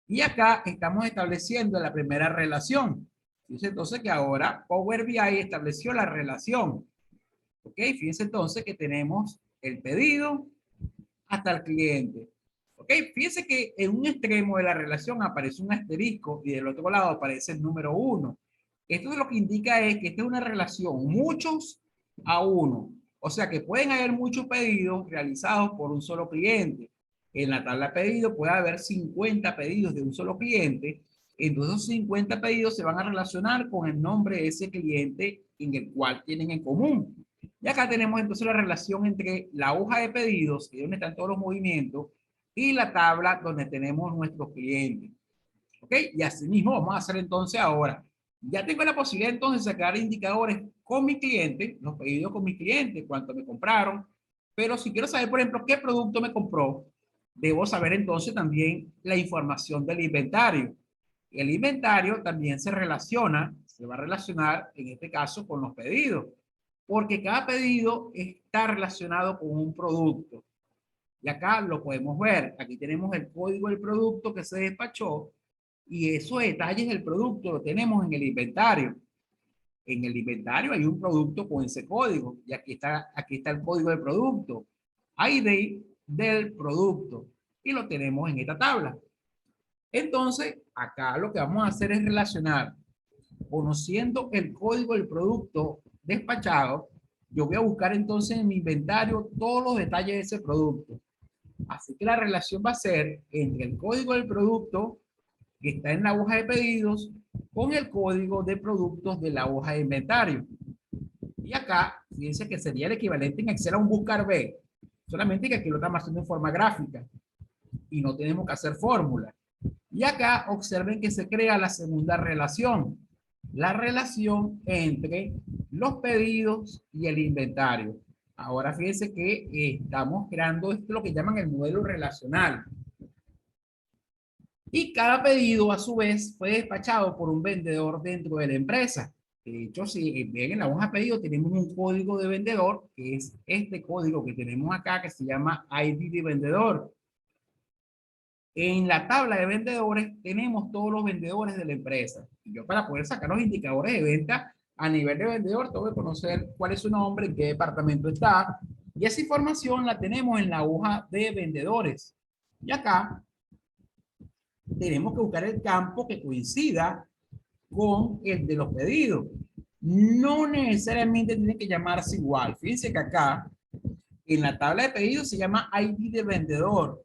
Y acá estamos estableciendo la primera relación. Fíjense entonces que ahora Power BI estableció la relación. ¿Ok? Fíjense entonces que tenemos el pedido hasta el cliente. ¿Ok? Fíjense que en un extremo de la relación aparece un asterisco y del otro lado aparece el número 1. Esto lo que indica es que esta es una relación muchos a uno. O sea que pueden haber muchos pedidos realizados por un solo cliente. En la tabla de pedidos puede haber 50 pedidos de un solo cliente. Entonces esos 50 pedidos se van a relacionar con el nombre de ese cliente en el cual tienen en común. Y acá tenemos entonces la relación entre la hoja de pedidos, que es donde están todos los movimientos, y la tabla donde tenemos nuestros clientes. ¿Ok? Y así mismo vamos a hacer entonces ahora. Ya tengo la posibilidad entonces de sacar indicadores con mi cliente, los pedidos con mi cliente, cuánto me compraron. Pero si quiero saber, por ejemplo, qué producto me compró, debo saber entonces también la información del inventario. El inventario también se va a relacionar en este caso con los pedidos, porque cada pedido está relacionado con un producto. Y acá lo podemos ver. Aquí tenemos el código del producto que se despachó y esos detalles del producto lo tenemos en el inventario. En el inventario hay un producto con ese código y aquí está el código del producto, ID del producto, y lo tenemos en esta tabla. Entonces, acá lo que vamos a hacer es relacionar, conociendo el código del producto despachado, yo voy a buscar entonces en mi inventario todos los detalles de ese producto. Así que la relación va a ser entre el código del producto que está en la hoja de pedidos con el código de productos de la hoja de inventario. Y acá, fíjense que sería el equivalente en Excel a un buscar B, solamente que aquí lo estamos haciendo en forma gráfica y no tenemos que hacer fórmula. Y acá observen que se crea la segunda relación, la relación entre los pedidos y el inventario. Ahora fíjense que estamos creando esto lo que llaman el modelo relacional. Y cada pedido a su vez fue despachado por un vendedor dentro de la empresa. De hecho, si ven en la hoja de pedido tenemos un código de vendedor, que es este código que tenemos acá, que se llama ID de vendedor. En la tabla de vendedores tenemos todos los vendedores de la empresa. Y yo para poder sacar los indicadores de venta, A nivel de vendedor, tengo que conocer cuál es su nombre, en qué departamento está. Y esa información la tenemos en la hoja de vendedores. Y acá tenemos que buscar el campo que coincida con el de los pedidos. No necesariamente tiene que llamarse igual. Fíjense que acá en la tabla de pedidos se llama ID de vendedor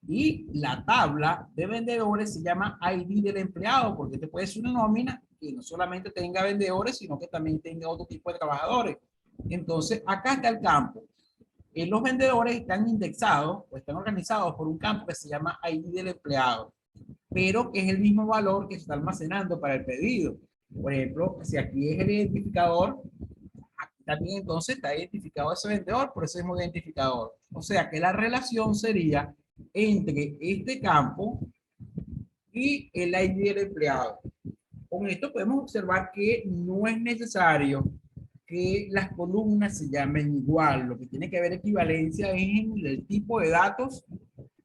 y la tabla de vendedores se llama ID del empleado, porque este puede ser una nómina que no solamente tenga vendedores, sino que también tenga otro tipo de trabajadores. Entonces, acá está el campo. Los vendedores están indexados o están organizados por un campo que se llama ID del empleado, pero que es el mismo valor que se está almacenando para el pedido. Por ejemplo, si aquí es el identificador, aquí también entonces está identificado ese vendedor por ese mismo identificador. O sea que la relación sería entre este campo y el ID del empleado. Con esto podemos observar que no es necesario que las columnas se llamen igual. Lo que tiene que haber equivalencia es en el tipo de datos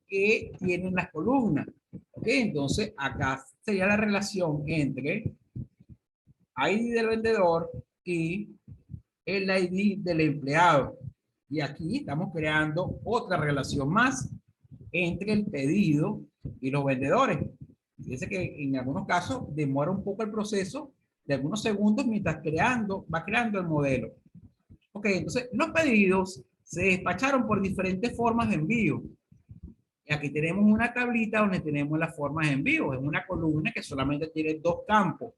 que tienen las columnas. ¿Ok? Entonces, acá sería la relación entre ID del vendedor y el ID del empleado. Y aquí estamos creando otra relación más entre el pedido y los vendedores. Fíjense que en algunos casos demora un poco el proceso de algunos segundos mientras va creando el modelo. Ok, entonces los pedidos se despacharon por diferentes formas de envío. Y aquí tenemos una tablita donde tenemos las formas de envío. Es una columna que solamente tiene dos campos.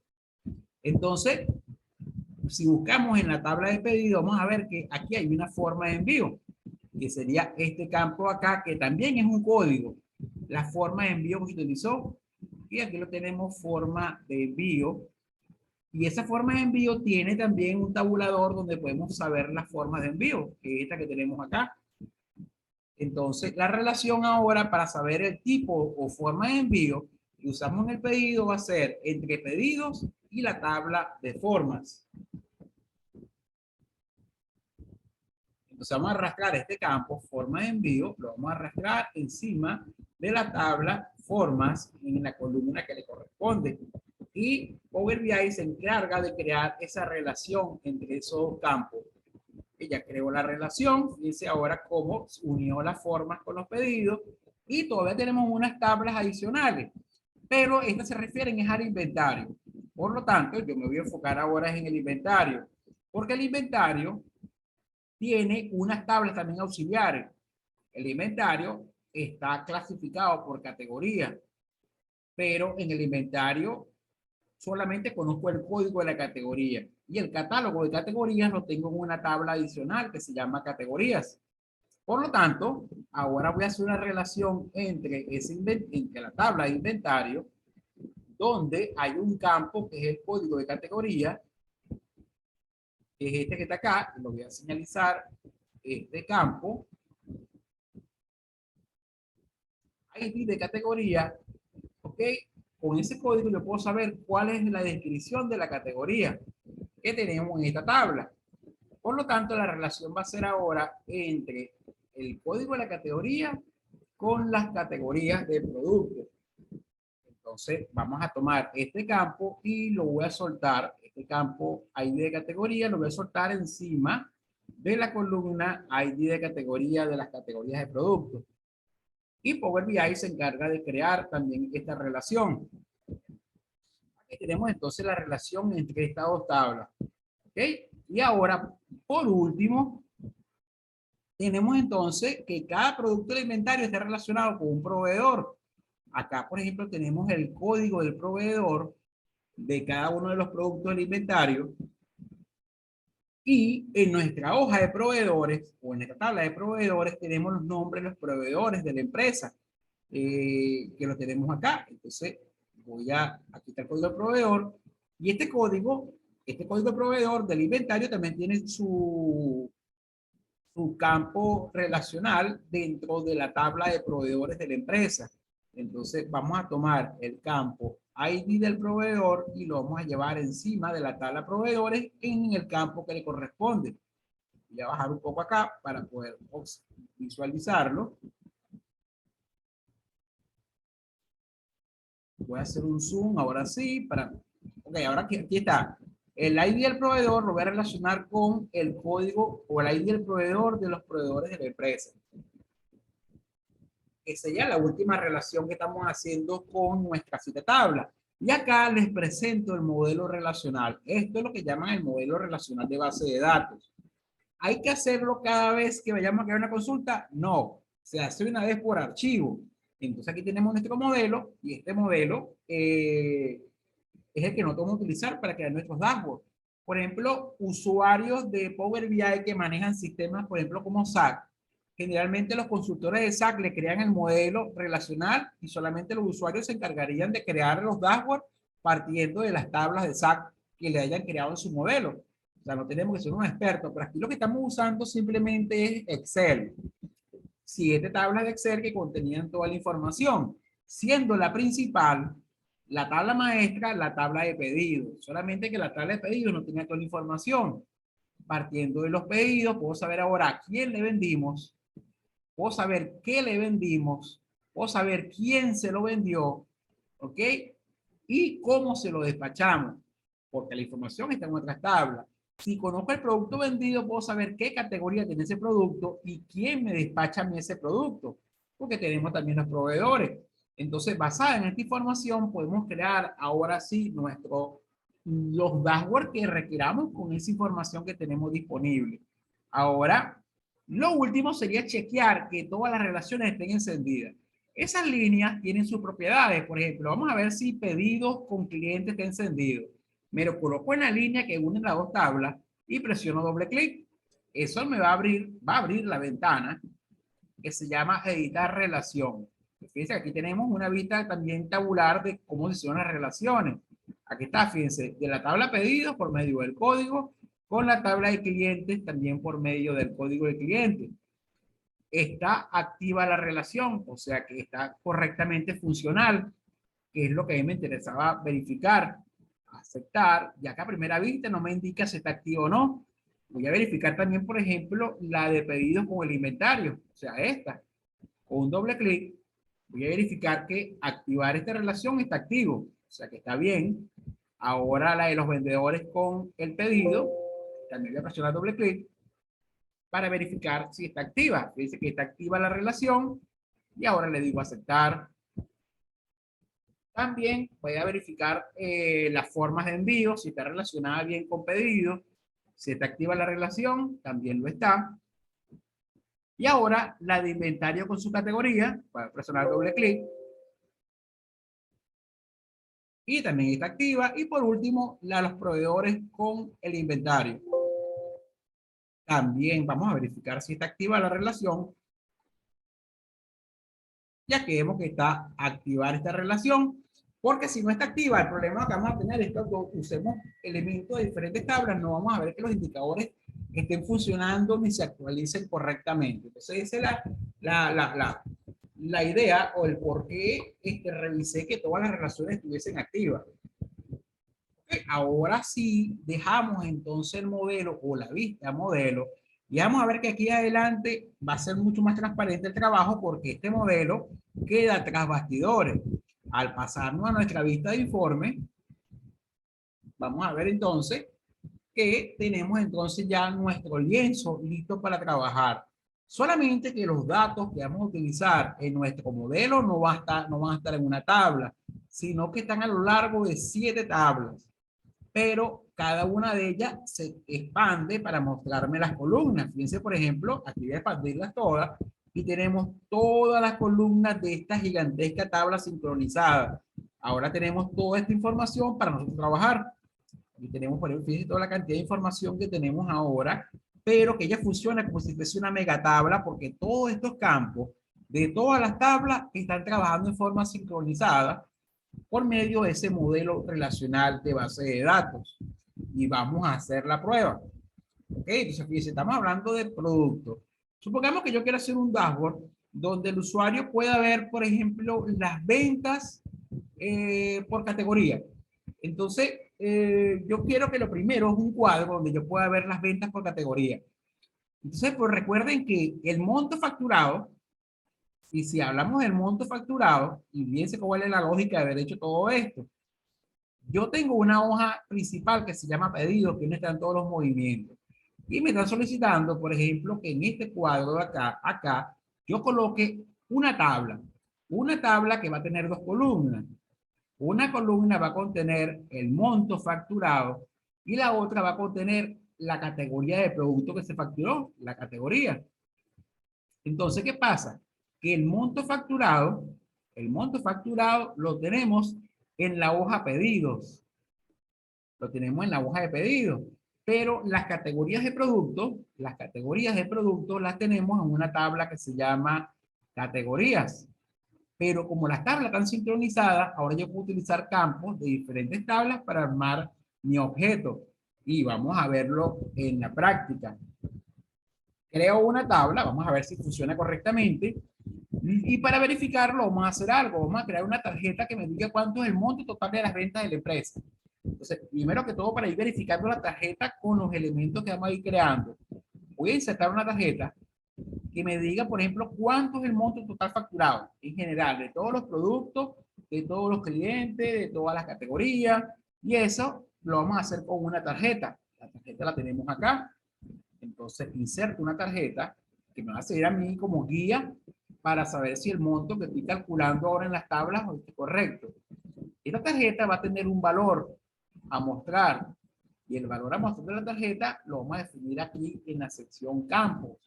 Entonces, si buscamos en la tabla de pedido, vamos a ver que aquí hay una forma de envío, que sería este campo acá, que también es un código. La forma de envío que se utilizó. Y aquí lo tenemos, forma de envío. Y esa forma de envío tiene también un tabulador donde podemos saber las formas de envío, que es esta que tenemos acá. Entonces, la relación ahora para saber el tipo o forma de envío que usamos en el pedido va a ser entre pedidos y la tabla de formas. Entonces vamos a arrastrar este campo, forma de envío, lo vamos a arrastrar encima de la tabla formas en la columna que le corresponde. Y Power BI se encarga de crear esa relación entre esos campos. Ella creó la relación, dice ahora cómo unió las formas con los pedidos y todavía tenemos unas tablas adicionales, pero estas se refieren al inventario. Por lo tanto, yo me voy a enfocar ahora en el inventario, porque el inventario tiene unas tablas también auxiliares. El inventario está clasificado por categoría, pero en el inventario solamente conozco el código de la categoría y el catálogo de categorías lo tengo en una tabla adicional que se llama categorías. Por lo tanto, ahora voy a hacer una relación entre la tabla de inventario, donde hay un campo que es el código de categoría, que es este que está acá, lo voy a señalizar, este campo, ID de categoría, ¿ok? Con ese código yo puedo saber cuál es la descripción de la categoría que tenemos en esta tabla. Por lo tanto, la relación va a ser ahora entre el código de la categoría con las categorías de producto. Entonces, vamos a tomar este campo y lo voy a soltar, este campo ID de categoría, lo voy a soltar encima de la columna ID de categoría de las categorías de producto. Y Power BI se encarga de crear también esta relación. Aquí tenemos entonces la relación entre estas dos tablas. ¿Ok? Y ahora, por último, tenemos entonces que cada producto del inventario está relacionado con un proveedor. Acá, por ejemplo, tenemos el código del proveedor de cada uno de los productos del inventario. Y en nuestra hoja de proveedores o en esta tabla de proveedores tenemos los nombres de los proveedores de la empresa, que lo tenemos acá. Entonces, aquí está el código del proveedor. Y este código de proveedor del inventario también tiene su campo relacional dentro de la tabla de proveedores de la empresa. Entonces vamos a tomar el campo ID del proveedor y lo vamos a llevar encima de la tabla proveedores en el campo que le corresponde. Voy a bajar un poco acá para poder visualizarlo. Voy a hacer un zoom ahora sí para... Ok, ahora aquí está. El ID del proveedor lo voy a relacionar con el código o el ID del proveedor de los proveedores de la empresa. Esa ya es la última relación que estamos haciendo con nuestra cita tabla. Y acá les presento el modelo relacional. Esto es lo que llaman el modelo relacional de base de datos. ¿Hay que hacerlo cada vez que vayamos a crear una consulta? No, se hace una vez por archivo. Entonces aquí tenemos nuestro modelo y este modelo es el que nosotros vamos a utilizar para crear nuestros dashboards. Por ejemplo, usuarios de Power BI que manejan sistemas, por ejemplo, como SAC. Generalmente los consultores de SAC le crean el modelo relacional y solamente los usuarios se encargarían de crear los dashboards partiendo de las tablas de SAC que le hayan creado en su modelo. O sea, no tenemos que ser un experto, pero aquí lo que estamos usando simplemente es Excel. 7 tablas de Excel que contenían toda la información, siendo la principal la tabla maestra, la tabla de pedidos. Solamente que la tabla de pedidos no tenía toda la información. Partiendo de los pedidos, puedo saber ahora a quién le vendimos, puedo saber qué le vendimos, puedo saber quién se lo vendió, ¿ok? Y cómo se lo despachamos, porque la información está en otras tablas. Si conozco el producto vendido, puedo saber qué categoría tiene ese producto y quién me despacha a mí ese producto, porque tenemos también los proveedores. Entonces, basada en esta información, podemos crear ahora sí los dashboards que requiramos con esa información que tenemos disponible. Ahora, lo último sería chequear que todas las relaciones estén encendidas. Esas líneas tienen sus propiedades. Por ejemplo, vamos a ver si pedidos con clientes está encendido. Me lo coloco en la línea que une las dos tablas y presiono doble clic. Eso me va a abrir la ventana que se llama editar relación. Fíjense, aquí tenemos una vista también tabular de cómo se hicieron las relaciones. Aquí está, fíjense, de la tabla pedidos por medio del código, con la tabla de clientes también por medio del código de cliente. Está activa la relación, o sea que está correctamente funcional, que es lo que a mí me interesaba verificar. Aceptar, ya que a primera vista no me indica si está activo o no. Voy a verificar también, por ejemplo, la de pedidos con el inventario, o sea, esta. Con un doble clic, voy a verificar que activar esta relación está activo, o sea que está bien. Ahora la de los vendedores con el pedido, también voy a presionar doble clic para verificar si está activa. Dice que está activa la relación y ahora le digo aceptar. También voy a verificar las formas de envío, si está relacionada bien con pedido. Si está activa la relación, también lo está. Y ahora la de inventario con su categoría, voy a presionar doble clic. Y también está activa. Y por último, la de los proveedores con el inventario. También vamos a verificar si está activa la relación. Ya que vemos que está activar esta relación. Porque si no está activa, el problema que vamos a tener es que cuando usemos elementos de diferentes tablas, no vamos a ver que los indicadores estén funcionando ni se actualicen correctamente. Entonces, esa es la idea o el por qué revisé que todas las relaciones estuviesen activas. Okay, ahora sí, dejamos entonces el modelo o la vista modelo y vamos a ver que aquí adelante va a ser mucho más transparente el trabajo porque este modelo queda tras bastidores. Al pasarnos a nuestra vista de informe, vamos a ver entonces que tenemos entonces ya nuestro lienzo listo para trabajar. Solamente que los datos que vamos a utilizar en nuestro modelo no van a estar en una tabla, sino que están a lo largo de 7 tablas. Pero cada una de ellas se expande para mostrarme las columnas. Fíjense, por ejemplo, aquí voy a expandirlas todas y tenemos todas las columnas de esta gigantesca tabla sincronizada. Ahora tenemos toda esta información para nosotros trabajar. Aquí tenemos, por ejemplo, fíjense toda la cantidad de información que tenemos ahora, pero que ella funciona como si fuese una mega tabla porque todos estos campos de todas las tablas están trabajando en forma sincronizada por medio de ese modelo relacional de base de datos. Y vamos a hacer la prueba. Ok, entonces fíjense, estamos hablando de producto. Supongamos que yo quiero hacer un dashboard donde el usuario pueda ver, por ejemplo, las ventas por categoría. Entonces, yo quiero que lo primero es un cuadro donde yo pueda ver las ventas por categoría. Entonces, pues recuerden que el monto facturado, y si hablamos del monto facturado, y fíjense cuál es la lógica de haber hecho todo esto. Yo tengo una hoja principal que se llama pedidos, que donde están todos los movimientos. Y me están solicitando, por ejemplo, que en este cuadro de acá, yo coloque una tabla que va a tener dos columnas. Una columna va a contener el monto facturado y la otra va a contener la categoría de producto que se facturó, la categoría. Entonces, ¿qué pasa? Que el monto facturado lo tenemos en la hoja pedidos. Lo tenemos en la hoja de pedidos. Pero las categorías de producto las tenemos en una tabla que se llama categorías. Pero como las tablas están sincronizadas, ahora yo puedo utilizar campos de diferentes tablas para armar mi objeto. Y vamos a verlo en la práctica. Creo una tabla, vamos a ver si funciona correctamente. Y para verificarlo vamos a hacer algo, vamos a crear una tarjeta que me diga cuánto es el monto total de las ventas de la empresa. Entonces, primero que todo, para ir verificando la tarjeta con los elementos que vamos a ir creando, voy a insertar una tarjeta que me diga, por ejemplo, cuánto es el monto total facturado en general de todos los productos, de todos los clientes, de todas las categorías, y eso lo vamos a hacer con una tarjeta. La tarjeta la tenemos acá. Entonces, inserto una tarjeta que me va a servir a mí como guía para saber si el monto que estoy calculando ahora en las tablas es correcto. Esta tarjeta va a tener un valor a mostrar y el valor a mostrar de la tarjeta lo vamos a definir aquí en la sección campos,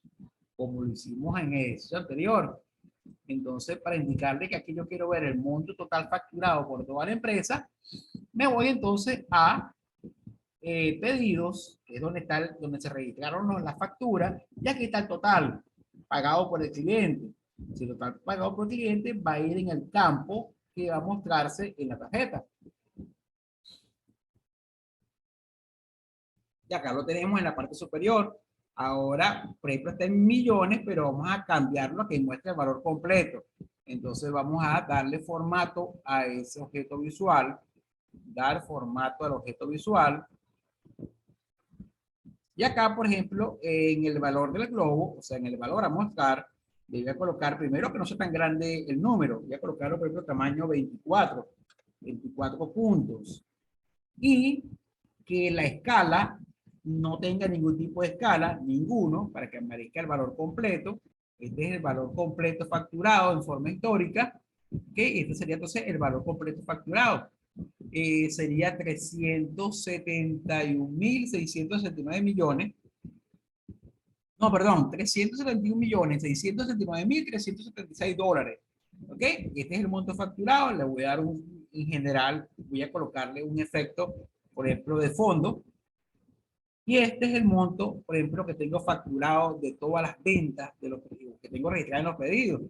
como lo hicimos en el ejercicio anterior. Entonces, para indicarle que aquí yo quiero ver el monto total facturado por toda la empresa, me voy entonces a pedidos, que es donde, donde se registraron las facturas, y aquí está el total pagado por el cliente. Si el total pagado por el cliente va a ir en el campo que va a mostrarse en la tarjeta. Y acá lo tenemos en la parte superior. Ahora, por ejemplo, está en millones, pero vamos a cambiarlo a que muestre el valor completo. Entonces vamos a darle formato a ese objeto visual, dar formato al objeto visual. Y acá, por ejemplo, en el valor del globo, o sea, en el valor a mostrar, le voy a colocar primero que no sea tan grande el número. Voy a colocarlo, por ejemplo, tamaño 24, 24 puntos. Y que la escala no tenga ningún tipo de escala, ninguno, para que aparezca el valor completo. Este es el valor completo facturado en forma histórica, que este sería entonces el valor completo facturado. Sería 371.669 millones. No, perdón, 371.669.376 dólares. ¿Ok? Este es el monto facturado. Le voy a dar en general, voy a colocarle un efecto, por ejemplo, de fondo. Y este es el monto, por ejemplo, que tengo facturado de todas las ventas de los que tengo registradas en los pedidos.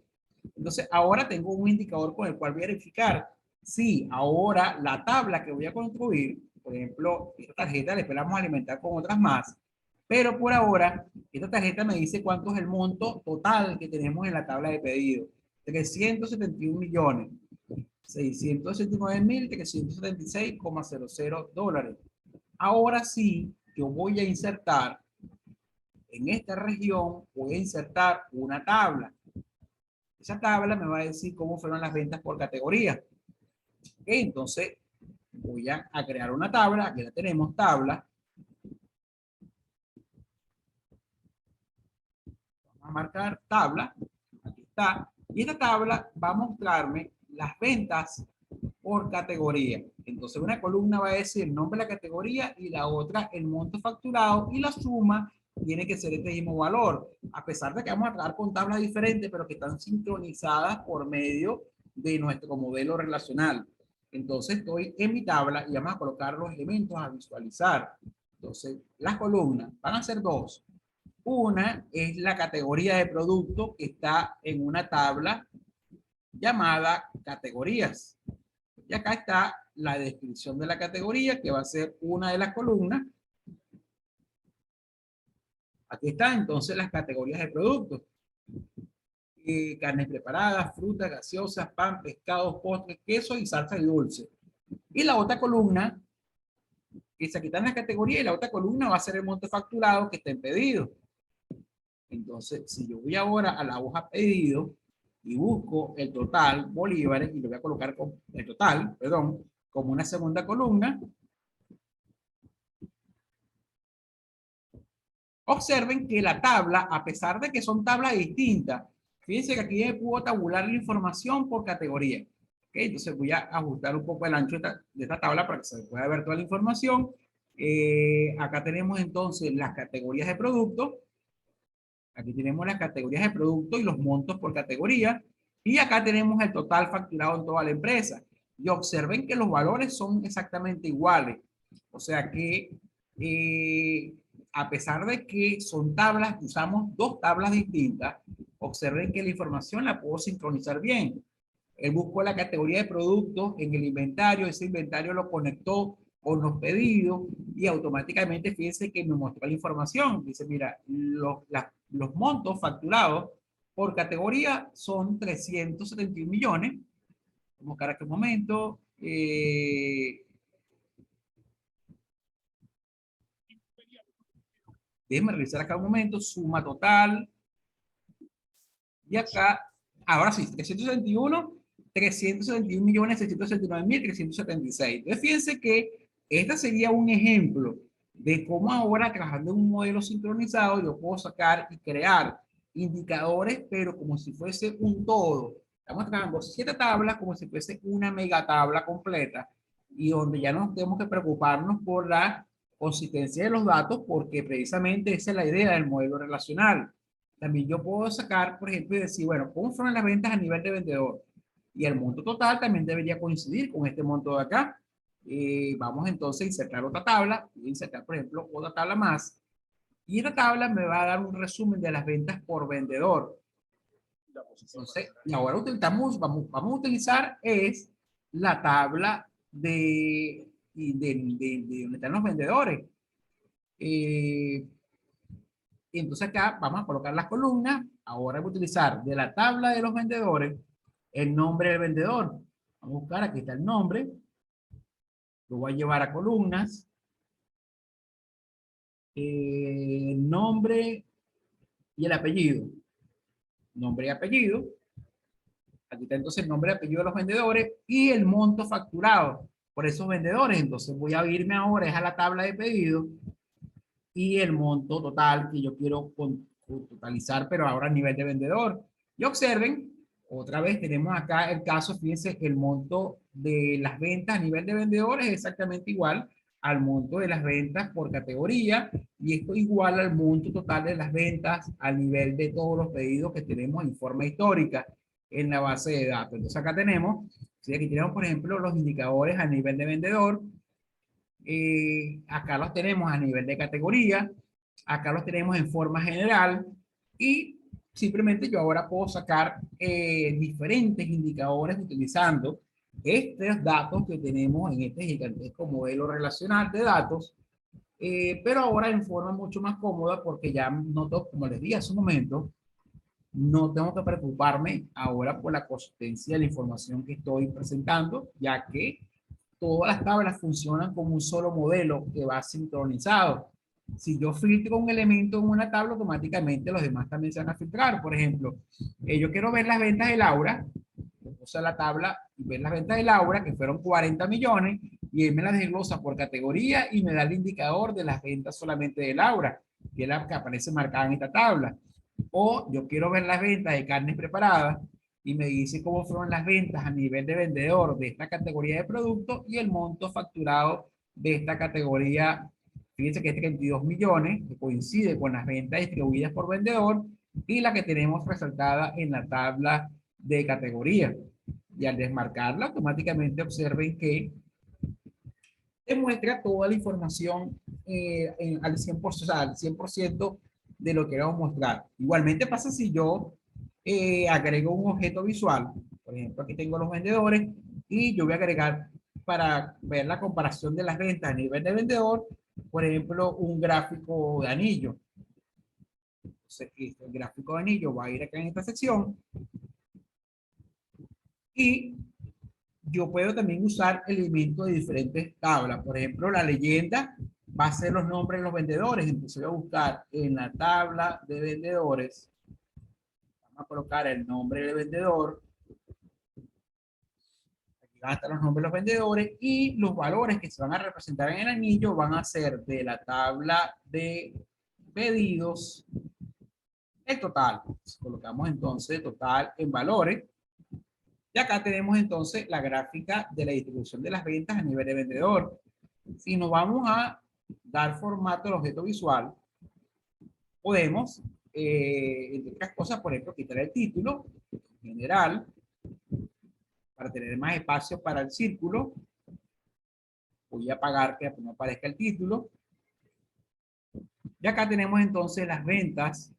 Entonces, ahora tengo un indicador con el cual voy a verificar si ahora la tabla que voy a construir, por ejemplo, esta tarjeta después la vamos a alimentar con otras más, pero por ahora, esta tarjeta me dice cuánto es el monto total que tenemos en la tabla de pedidos. 371.669.376,00 dólares. Ahora sí, yo voy a insertar en esta región, voy a insertar una tabla. Esa tabla me va a decir cómo fueron las ventas por categoría. Okay, entonces, voy a crear una tabla. Aquí la tenemos, tabla. Vamos a marcar tabla. Aquí está. Y esta tabla va a mostrarme las ventas por categoría. Entonces, una columna va a decir el nombre de la categoría y la otra el monto facturado, y la suma tiene que ser este mismo valor, a pesar de que vamos a trabajar con tablas diferentes, pero que están sincronizadas por medio de nuestro modelo relacional. Entonces, estoy en mi tabla y vamos a colocar los elementos a visualizar. Entonces, las columnas van a ser dos. Una es la categoría de producto que está en una tabla llamada categorías. Y acá está la descripción de la categoría, que va a ser una de las columnas. Aquí están entonces las categorías de productos. Carnes preparadas, frutas, gaseosas, pan, pescados, postres, queso y salsa y dulce. Y la otra columna, que se quitan las categorías, y la otra columna va a ser el monto facturado que está en pedido. Entonces, si yo voy ahora a la hoja pedido y busco el total bolívares, y lo voy a colocar con el total, perdón, como una segunda columna. Observen que la tabla, a pesar de que son tablas distintas, fíjense que aquí puedo tabular la información por categoría. ¿Okay? Entonces voy a ajustar un poco el ancho de esta tabla para que se pueda ver toda la información. Acá tenemos entonces las categorías de producto. Aquí tenemos las categorías de producto y los montos por categoría. Y acá tenemos el total facturado en toda la empresa. Y observen que los valores son exactamente iguales. O sea que a pesar de que son tablas, usamos dos tablas distintas, observen que la información la puedo sincronizar bien. Él buscó la categoría de productos en el inventario, ese inventario lo conectó con los pedidos y automáticamente fíjense que me mostró la información. Dice, mira, los montos facturados por categoría son 371 millones. Vamos a buscar aquí un momento. Déjenme revisar acá un momento. Suma total. Y acá, ahora sí, 371 millones 669 mil 376. Entonces fíjense que este sería un ejemplo de cómo ahora trabajando en un modelo sincronizado yo puedo sacar y crear indicadores, pero como si fuese un todo. Estamos trabajando 7 tablas como si fuese una mega tabla completa y donde ya no tenemos que preocuparnos por la consistencia de los datos porque precisamente esa es la idea del modelo relacional. También yo puedo sacar, por ejemplo, y decir, bueno, ¿cómo fueron las ventas a nivel de vendedor? Y el monto total también debería coincidir con este monto de acá. Vamos entonces a insertar otra tabla. Voy a insertar, por ejemplo, otra tabla más. Y esta tabla me va a dar un resumen de las ventas por vendedor. Entonces, y ahora vamos a utilizar es la tabla de donde están los vendedores. Entonces acá vamos a colocar las columnas. Ahora voy a utilizar de la tabla de los vendedores el nombre del vendedor. Vamos a buscar, aquí está el nombre. Lo voy a llevar a columnas. Nombre y el apellido. Nombre y apellido. Aquí está entonces el nombre y apellido de los vendedores y el monto facturado por esos vendedores. Entonces voy a irme ahora es a la tabla de pedido y el monto total que yo quiero totalizar, pero ahora a nivel de vendedor. Y observen, otra vez tenemos acá el caso, fíjense, el monto de las ventas a nivel de vendedor es exactamente igual al monto de las ventas por categoría y esto igual al monto total de las ventas a nivel de todos los pedidos que tenemos en forma histórica en la base de datos. Entonces acá tenemos, ¿sí? Aquí tenemos por ejemplo los indicadores a nivel de vendedor, acá los tenemos a nivel de categoría, acá los tenemos en forma general y simplemente yo ahora puedo sacar diferentes indicadores utilizando estos datos que tenemos en este gigantesco modelo relacional de datos, pero ahora en forma mucho más cómoda porque ya no tengo, como les dije hace un momento, no tengo que preocuparme ahora por la consistencia de la información que estoy presentando, ya que todas las tablas funcionan como un solo modelo que va sincronizado. Si yo filtro un elemento en una tabla, automáticamente los demás también se van a filtrar. Por ejemplo, yo quiero ver las ventas de Laura, puse la tabla y ver las ventas de Laura, que fueron 40 millones, y él me las desglosa por categoría y me da el indicador de las ventas solamente de Laura, que es la que aparece marcada en esta tabla. O yo quiero ver las ventas de carnes preparadas y me dice cómo fueron las ventas a nivel de vendedor de esta categoría de producto y el monto facturado de esta categoría. Fíjense que es 32 millones, que coincide con las ventas distribuidas por vendedor y la que tenemos resaltada en la tabla de categoría. Y al desmarcarla, automáticamente observen que te muestra toda la información al 100%, o sea, al 100% de lo que vamos a mostrar. Igualmente pasa si yo agrego un objeto visual. Por ejemplo, aquí tengo los vendedores y yo voy a agregar para ver la comparación de las ventas a nivel de vendedor, por ejemplo, un gráfico de anillo. Entonces, el gráfico de anillo va a ir acá en esta sección y yo puedo también usar elementos de diferentes tablas. Por ejemplo, la leyenda va a ser los nombres de los vendedores. Entonces voy a buscar en la tabla de vendedores. Vamos a colocar el nombre del vendedor. van a estar los nombres de los vendedores y los valores que se van a representar en el anillo van a ser de la tabla de pedidos el total. Colocamos entonces el total en valores. Y acá tenemos entonces la gráfica de la distribución de las ventas a nivel de vendedor. Si nos vamos a dar formato al objeto visual, podemos, entre otras cosas, por ejemplo, quitar el título general para tener más espacio para el círculo. Voy a apagar que no aparezca el título. Y acá tenemos entonces las ventas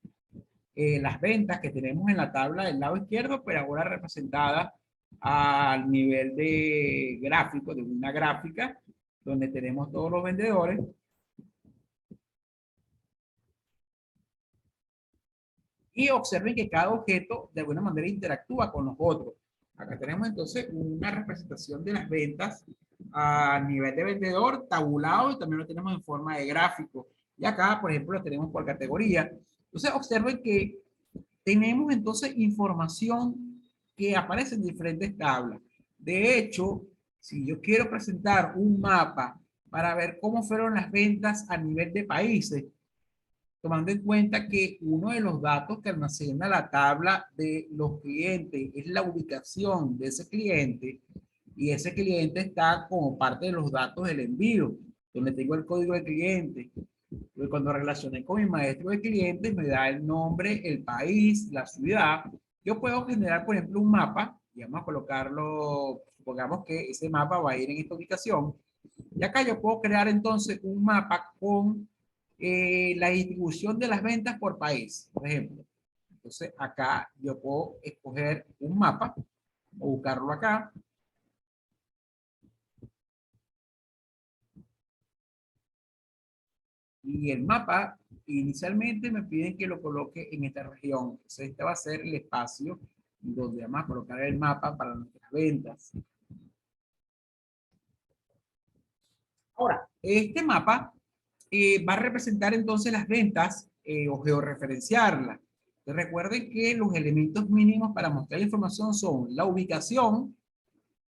que tenemos en la tabla del lado izquierdo, pero ahora representadas al nivel de gráfico, de una gráfica, donde tenemos todos los vendedores. Y observen que cada objeto de alguna manera interactúa con los otros. Acá tenemos entonces una representación de las ventas a nivel de vendedor, tabulado, y también lo tenemos en forma de gráfico. Y acá, por ejemplo, lo tenemos por categoría. Entonces, observen que tenemos entonces información que aparece en diferentes tablas. De hecho, si yo quiero presentar un mapa para ver cómo fueron las ventas a nivel de países, tomando en cuenta que uno de los datos que almacena la tabla de los clientes es la ubicación de ese cliente, y ese cliente está como parte de los datos del envío, donde tengo el código del cliente. Cuando relacioné con mi maestro de clientes, me da el nombre, el país, la ciudad. Yo puedo generar, por ejemplo, un mapa, y vamos a colocarlo, supongamos que ese mapa va a ir en esta ubicación, y acá yo puedo crear entonces un mapa con la distribución de las ventas por país, por ejemplo. Entonces acá yo puedo escoger un mapa o buscarlo acá. Y el mapa inicialmente me piden que lo coloque en esta región. Entonces este va a ser el espacio donde vamos a colocar el mapa para nuestras ventas. Ahora, este mapa va a representar entonces las ventas o georreferenciarlas. Entonces, recuerden que los elementos mínimos para mostrar la información son la ubicación,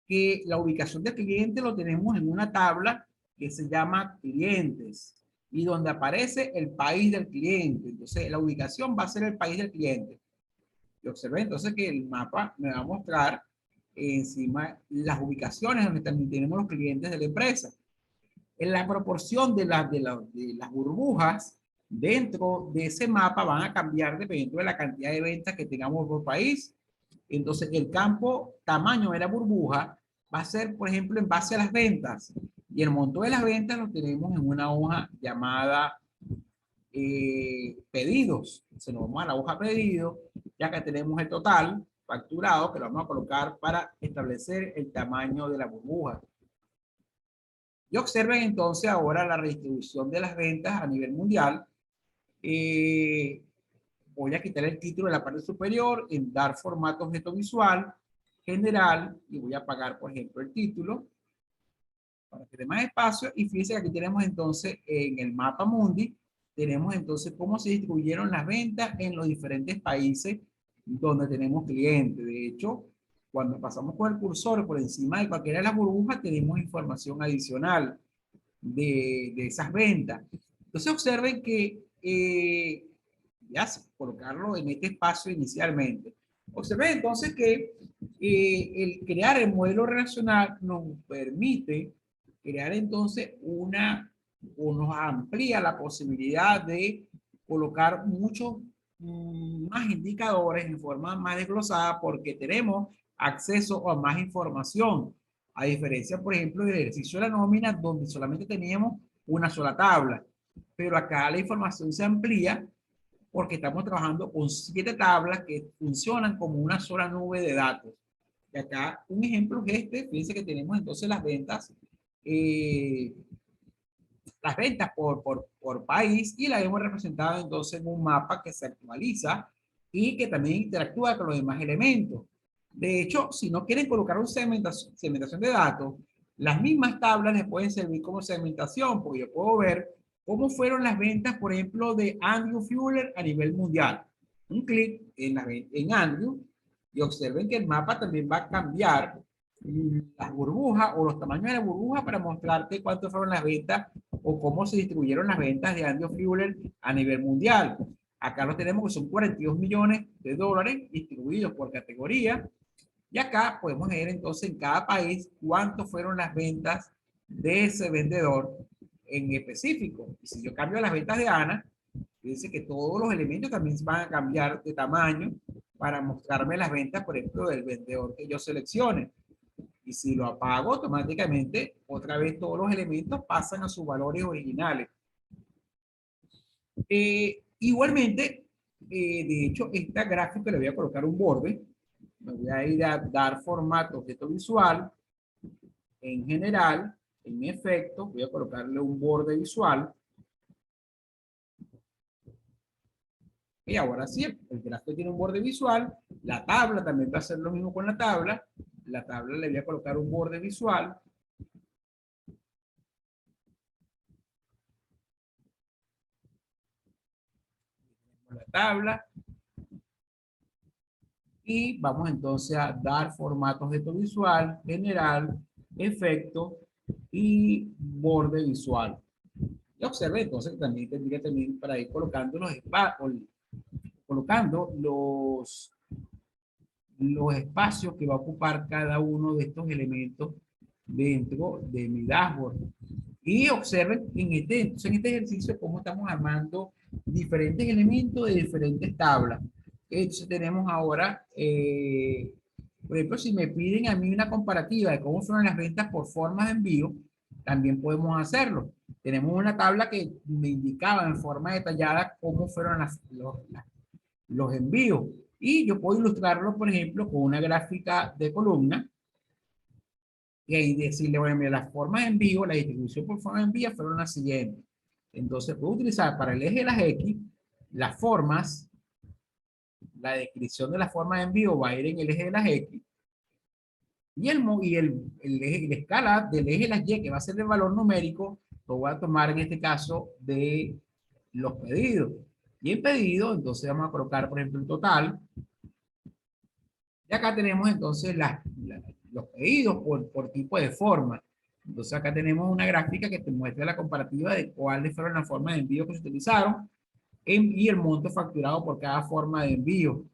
que la ubicación del cliente lo tenemos en una tabla que se llama clientes y donde aparece el país del cliente. Entonces, la ubicación va a ser el país del cliente. Y observen entonces que el mapa me va a mostrar encima las ubicaciones donde también tenemos los clientes de la empresa. En la proporción de las burbujas dentro de ese mapa van a cambiar dependiendo de la cantidad de ventas que tengamos por país. Entonces, el campo tamaño de la burbuja va a ser, por ejemplo, en base a las ventas. Y el monto de las ventas lo tenemos en una hoja llamada pedidos. Se nos vamos a la hoja pedido, ya que tenemos el total facturado, que lo vamos a colocar para establecer el tamaño de la burbuja. Y observen entonces ahora la redistribución de las ventas a nivel mundial. Voy a quitar el título de la parte superior, en dar formato objeto visual, general, y voy a apagar, por ejemplo, el título para que dé más espacio. Y fíjense que aquí tenemos entonces en el mapa mundi, tenemos entonces cómo se distribuyeron las ventas en los diferentes países donde tenemos clientes. De hecho, cuando pasamos con el cursor por encima de cualquiera de las burbujas, tenemos información adicional de esas ventas. Entonces observen que ya colocarlo en este espacio inicialmente. Observen entonces que el crear el modelo relacional nos permite crear entonces o nos amplía la posibilidad de colocar muchos más indicadores en forma más desglosada porque tenemos acceso a más información. A diferencia, por ejemplo, del ejercicio de la nómina, donde solamente teníamos una sola tabla. Pero acá la información se amplía porque estamos trabajando con 7 tablas que funcionan como una sola nube de datos. Y acá un ejemplo es este. Fíjense que tenemos entonces las ventas por país, y la hemos representado entonces en un mapa que se actualiza y que también interactúa con los demás elementos. De hecho, si no quieren colocar una segmentación de datos, las mismas tablas les pueden servir como segmentación, porque yo puedo ver cómo fueron las ventas, por ejemplo, de Andrew Fuller a nivel mundial. Un clic en Andrew y observen que el mapa también va a cambiar las burbujas o los tamaños de la burbuja para mostrarte cuánto fueron las ventas o cómo se distribuyeron las ventas de Andy Fuller a nivel mundial. Acá lo tenemos que son 42 millones de dólares distribuidos por categoría. Y acá podemos ver entonces en cada país cuánto fueron las ventas de ese vendedor en específico. Y si yo cambio las ventas de Ana, dice que todos los elementos también van a cambiar de tamaño para mostrarme las ventas, por ejemplo, del vendedor que yo seleccione. Y si lo apago, automáticamente, otra vez todos los elementos pasan a sus valores originales. Igualmente, de hecho, esta gráfica le voy a colocar un borde. Me voy a ir a dar formato objeto visual. En general, en efecto, voy a colocarle un borde visual. Y ahora sí, el gráfico tiene un borde visual. La tabla también va a hacer lo mismo con la tabla. La tabla le voy a colocar un borde visual. La tabla. Y vamos entonces a dar formato objeto visual, general, efecto y borde visual. Y observe entonces que también tendría también para ir colocando los espacios que va a ocupar cada uno de estos elementos dentro de mi dashboard. Y observen en este ejercicio cómo estamos armando diferentes elementos de diferentes tablas. Entonces tenemos ahora, por ejemplo, si me piden a mí una comparativa de cómo fueron las ventas por formas de envío, también podemos hacerlo. Tenemos una tabla que me indicaba en forma detallada cómo fueron los envíos. Y yo puedo ilustrarlo, por ejemplo, con una gráfica de columna y ahí decirle, bueno, mira, las formas de envío, la distribución por forma de envío fueron las siguientes. Entonces, puedo utilizar para el eje de las X, las formas, la descripción de la forma de envío va a ir en el eje de las X, y la escala del eje de las Y, que va a ser el valor numérico, lo voy a tomar en este caso de los pedidos. Y en pedido, entonces vamos a colocar, por ejemplo, el total. Y acá tenemos entonces los pedidos por tipo de forma. Entonces acá tenemos una gráfica que te muestra la comparativa de cuáles fueron las formas de envío que se utilizaron y el monto facturado por cada forma de envío.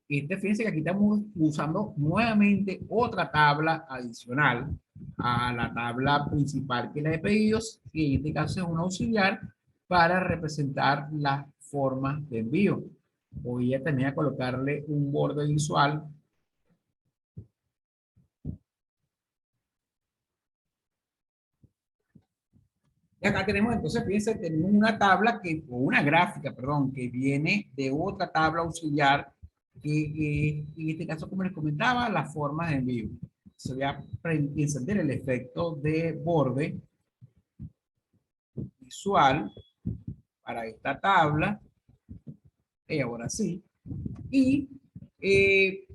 Fíjense que aquí estamos usando nuevamente otra tabla adicional a la tabla principal que es la de pedidos, y en este caso es un auxiliar para representar las formas de envío. Voy a también a colocarle un borde visual. Y acá tenemos entonces, fíjense, tenemos una tabla o una gráfica, perdón, que viene de otra tabla auxiliar que en este caso, como les comentaba, las formas de envío. Se voy a encender el efecto de borde visual para esta tabla. Y ahora sí. Y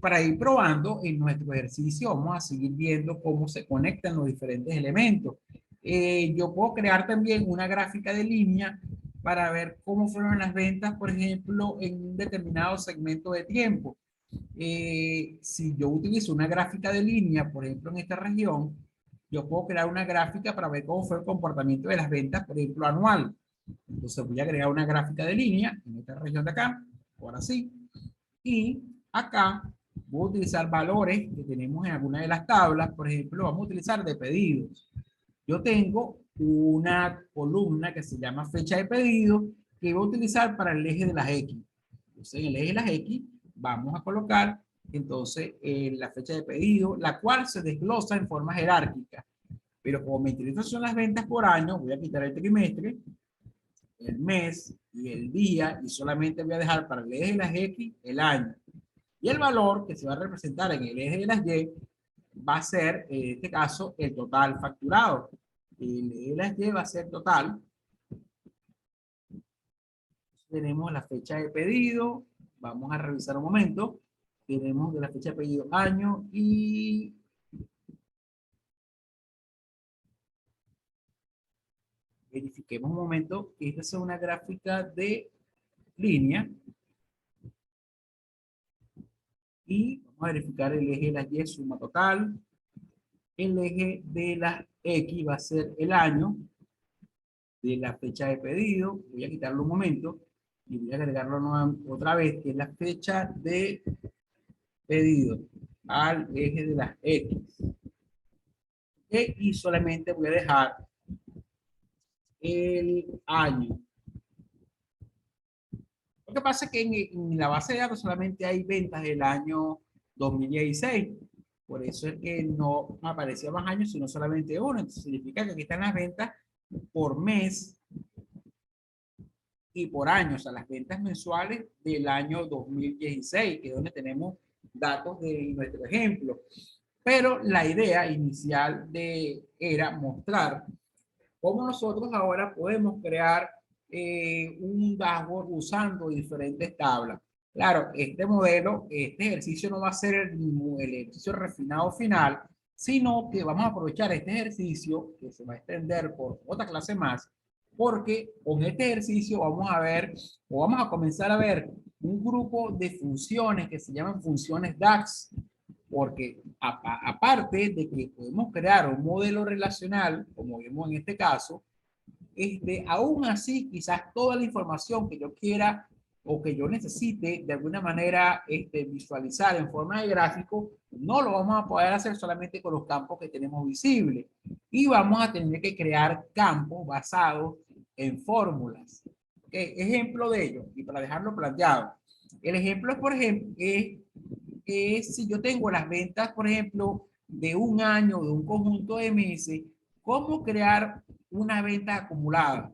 para ir probando en nuestro ejercicio, vamos a seguir viendo cómo se conectan los diferentes elementos. Yo puedo crear también una gráfica de línea para ver cómo fueron las ventas, por ejemplo, en un determinado segmento de tiempo. Si yo utilizo una gráfica de línea, por ejemplo, en esta región, yo puedo crear una gráfica para ver cómo fue el comportamiento de las ventas, por ejemplo, anual. Entonces voy a agregar una gráfica de línea en esta región de acá, ahora sí. Y acá voy a utilizar valores que tenemos en alguna de las tablas. Por ejemplo, vamos a utilizar de pedidos. Yo tengo una columna que se llama fecha de pedido que voy a utilizar para el eje de las X. Entonces, en el eje de las X vamos a colocar entonces la fecha de pedido, la cual se desglosa en forma jerárquica. Pero como me interesan son las ventas por año, voy a quitar el trimestre, el mes y el día, y solamente voy a dejar para el eje de las X el año. Y el valor que se va a representar en el eje de las Y va a ser, en este caso, el total facturado. El eje de las Y va a ser total. Tenemos la fecha de pedido. Vamos a revisar un momento. Tenemos de la fecha de pedido año y verifiquemos un momento que esta es una gráfica de línea. Y Vamos a verificar el eje de las Y, suma total. El eje de las X va a ser el año de la fecha de pedido. Voy a quitarlo un momento y voy a agregarlo otra vez, que es la fecha de pedido al eje de las X. Y solamente voy a dejar el año. Lo que pasa es que en la base de datos solamente hay ventas del año 2016. Por eso es que no aparecía más años, sino solamente uno. Entonces significa que aquí están las ventas por mes y por año, o sea, las ventas mensuales del año 2016, que es donde tenemos datos de nuestro ejemplo. Pero la idea inicial era mostrar cómo nosotros ahora podemos crear un dashboard usando diferentes tablas. Claro, este modelo, este ejercicio no va a ser el ejercicio refinado final, sino que vamos a aprovechar este ejercicio que se va a extender por otra clase más, porque con este ejercicio vamos a ver, o vamos a comenzar a ver un grupo de funciones que se llaman funciones DAX, porque aparte de que podemos crear un modelo relacional, como vemos en este caso, aún así quizás toda la información que yo quiera o que yo necesite de alguna manera visualizar en forma de gráfico, no lo vamos a poder hacer solamente con los campos que tenemos visibles. Y vamos a tener que crear campos basados en fórmulas. Ejemplo de ello, y para dejarlo planteado. El ejemplo, por ejemplo, es si yo tengo las ventas, por ejemplo, de un año, de un conjunto de meses, ¿cómo crear una venta acumulada?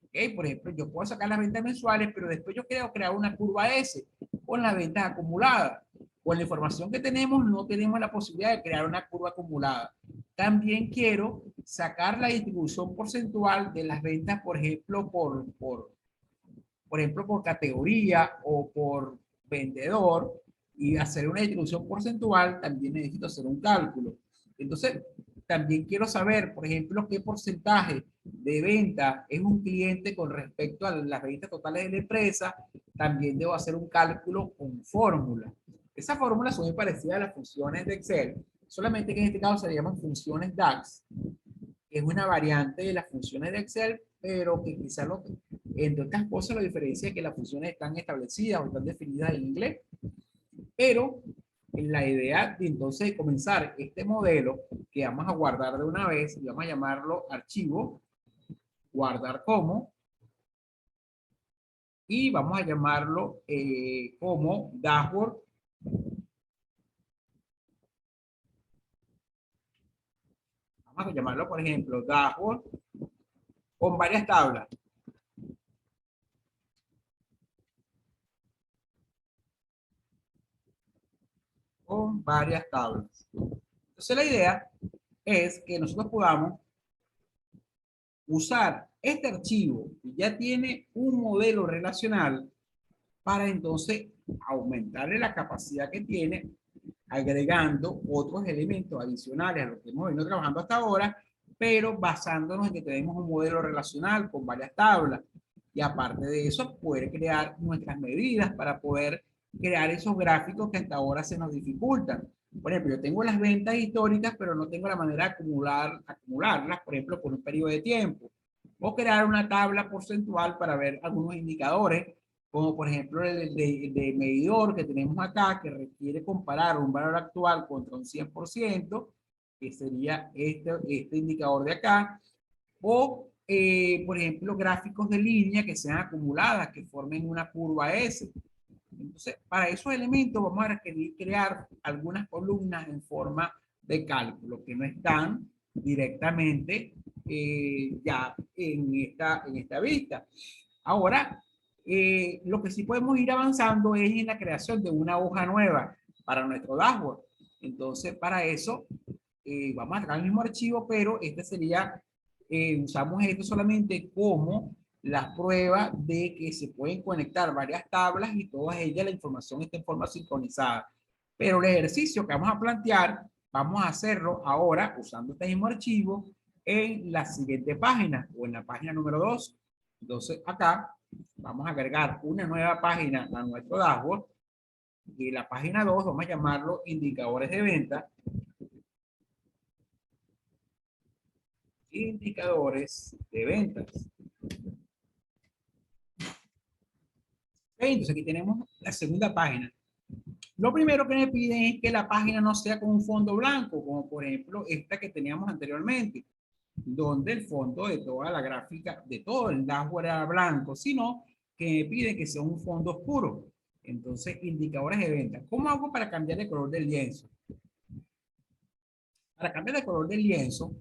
¿Okay? Por ejemplo, yo puedo sacar las ventas mensuales, pero después yo quiero crear una curva S con las ventas acumuladas. Con la información que tenemos, no tenemos la posibilidad de crear una curva acumulada. También quiero sacar la distribución porcentual de las ventas, por ejemplo, por ejemplo, por categoría o por vendedor, y hacer una distribución porcentual, también necesito hacer un cálculo. Entonces, también quiero saber, por ejemplo, qué porcentaje de venta es un cliente con respecto a las ventas totales de la empresa. También debo hacer un cálculo con fórmula. Esas fórmulas son muy parecidas a las funciones de Excel, solamente que en este caso se llaman funciones DAX, que es una variante de las funciones de Excel, pero que quizás entre otras cosas la diferencia es que las funciones están establecidas o están definidas en inglés. Pero la idea de entonces de comenzar este modelo que vamos a guardar de una vez, y vamos a llamarlo archivo, guardar como, y vamos a llamarlo como dashboard. Vamos a llamarlo, por ejemplo, dashboard con varias tablas. Con varias tablas. Entonces la idea es que nosotros podamos usar este archivo que ya tiene un modelo relacional para entonces aumentarle la capacidad que tiene, agregando otros elementos adicionales a lo que hemos venido trabajando hasta ahora, pero basándonos en que tenemos un modelo relacional con varias tablas. Y aparte de eso, poder crear nuestras medidas para poder crear esos gráficos que hasta ahora se nos dificultan. Por ejemplo, yo tengo las ventas históricas, pero no tengo la manera de acumularlas, por ejemplo, por un periodo de tiempo. O crear una tabla porcentual para ver algunos indicadores, como por ejemplo el de medidor que tenemos acá, que requiere comparar un valor actual contra un 100%, que sería este indicador de acá. O, por ejemplo, gráficos de línea que sean acumuladas, que formen una curva S. Entonces, para esos elementos vamos a requerir crear algunas columnas en forma de cálculo que no están directamente ya en esta vista. Ahora, lo que sí podemos ir avanzando es en la creación de una hoja nueva para nuestro dashboard. Entonces, para eso, vamos a sacar el mismo archivo, pero este sería, usamos esto solamente como la prueba de que se pueden conectar varias tablas y todas ellas la información está en forma sincronizada. Pero el ejercicio que vamos a plantear, vamos a hacerlo ahora usando este mismo archivo en la siguiente página o en la página número 2. Entonces acá vamos a agregar una nueva página a nuestro dashboard Y la página 2 vamos a llamarlo indicadores de venta. Indicadores de ventas. Entonces aquí tenemos la segunda página. Lo primero que me piden es que la página no sea con un fondo blanco, como por ejemplo esta que teníamos anteriormente, donde el fondo de toda la gráfica, de todo el dashboard era blanco, sino que me pide que sea un fondo oscuro. Entonces, indicadores de venta. ¿Cómo hago para cambiar el color del lienzo? Para cambiar el color del lienzo,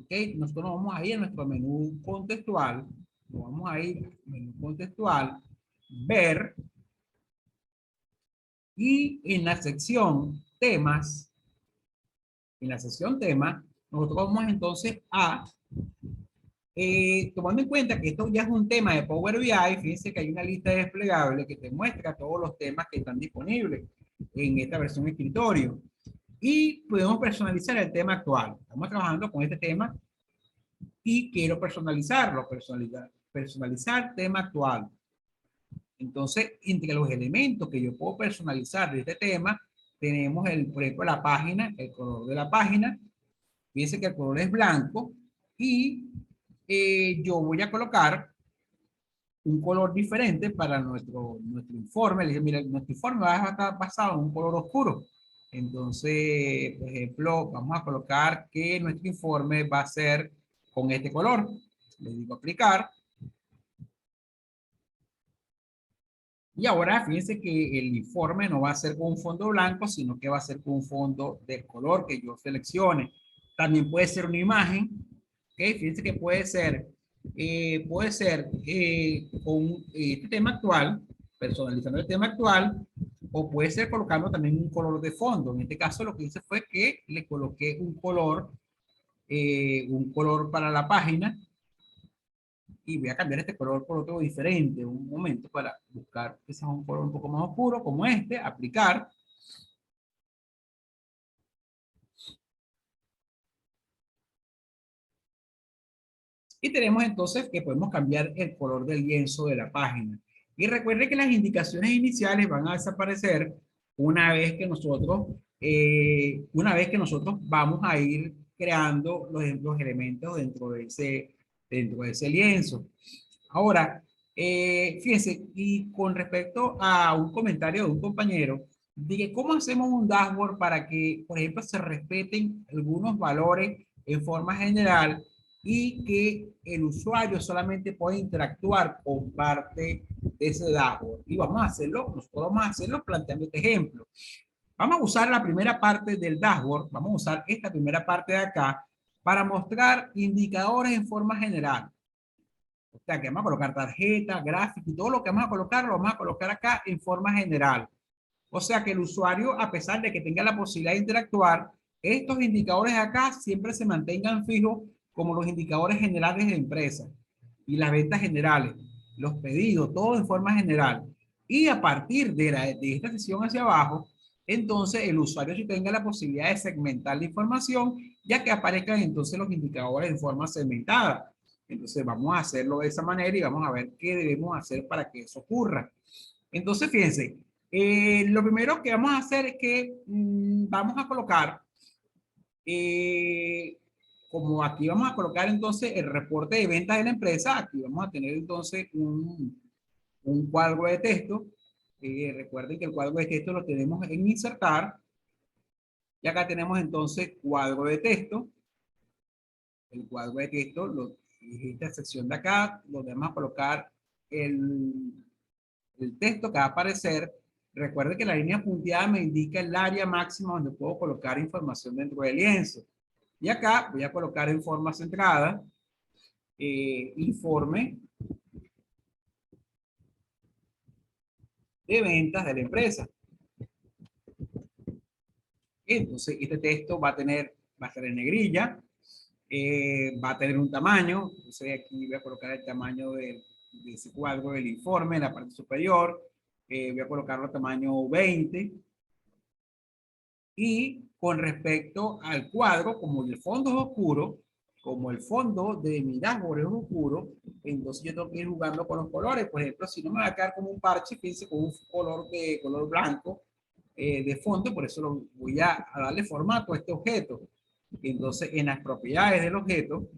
¿okay? Nosotros nos vamos a ir a nuestro menú contextual, nos vamos a ir al menú contextual, ver, y en la sección temas, nosotros vamos entonces a, tomando en cuenta que esto ya es un tema de Power BI, fíjense que hay una lista desplegable que te muestra todos los temas que están disponibles en esta versión de escritorio. Y podemos personalizar el tema actual. Estamos trabajando con este tema y quiero personalizarlo, personalizar tema actual. Entonces, entre los elementos que yo puedo personalizar de este tema, tenemos, por ejemplo, la página, el color de la página. Fíjense que el color es blanco y yo voy a colocar un color diferente para nuestro informe. Le dije, mira, nuestro informe va a estar basado en un color oscuro. Entonces, por ejemplo, vamos a colocar que nuestro informe va a ser con este color. Le digo aplicar. Y ahora fíjense que el informe no va a ser con un fondo blanco, sino que va a ser con un fondo del color que yo seleccione. También puede ser una imagen. ¿Okay? Fíjense que puede ser con este tema actual, personalizando el tema actual, o puede ser colocando también un color de fondo. En este caso lo que hice fue que le coloqué un color para la página, y voy a cambiar este color por otro diferente, un momento para buscar quizás un color un poco más oscuro como este, aplicar. Y tenemos entonces que podemos cambiar el color del lienzo de la página. Y recuerde que las indicaciones iniciales van a desaparecer una vez que nosotros vamos a ir creando los elementos dentro de ese lienzo. Ahora, fíjense, y con respecto a un comentario de un compañero, de que cómo hacemos un dashboard para que, por ejemplo, se respeten algunos valores en forma general y que el usuario solamente puede interactuar con parte de ese dashboard. Y nosotros vamos a hacerlo planteando este ejemplo. Vamos a usar la primera parte del dashboard, vamos a usar esta primera parte de acá para mostrar indicadores en forma general. O sea, que vamos a colocar tarjeta, gráfico y todo lo que vamos a colocar, lo vamos a colocar acá en forma general. O sea, que el usuario, a pesar de que tenga la posibilidad de interactuar, estos indicadores acá siempre se mantengan fijos como los indicadores generales de la empresa y las ventas generales, los pedidos, todo en forma general. Y a partir de esta sesión hacia abajo, entonces el usuario sí tenga la posibilidad de segmentar la información, ya que aparezcan entonces los indicadores en forma segmentada. Entonces vamos a hacerlo de esa manera y vamos a ver qué debemos hacer para que eso ocurra. Entonces, fíjense, lo primero que vamos a hacer es que vamos a colocar, eh, como aquí vamos a colocar entonces el reporte de ventas de la empresa, aquí vamos a tener entonces un cuadro de texto. Recuerden que el cuadro de texto lo tenemos en insertar. Y acá tenemos entonces cuadro de texto. El cuadro de texto, esta sección de acá, donde vamos a colocar el texto que va a aparecer. Recuerde que la línea punteada me indica el área máxima donde puedo colocar información dentro del lienzo. Y acá voy a colocar en forma centrada, informe de ventas de la empresa. Entonces, este texto va a estar en negrilla, va a tener un tamaño. Entonces, aquí voy a colocar el tamaño de ese cuadro del informe en la parte superior. Voy a colocarlo a tamaño 20. Y con respecto al cuadro, como el fondo es oscuro, como el fondo de mi dashboard es oscuro, entonces yo tengo que ir jugando con los colores. Por ejemplo, si no me va a quedar como un parche, fíjense, con un color blanco, de fondo, por eso lo voy a darle formato a este objeto. Entonces, en las propiedades del objeto,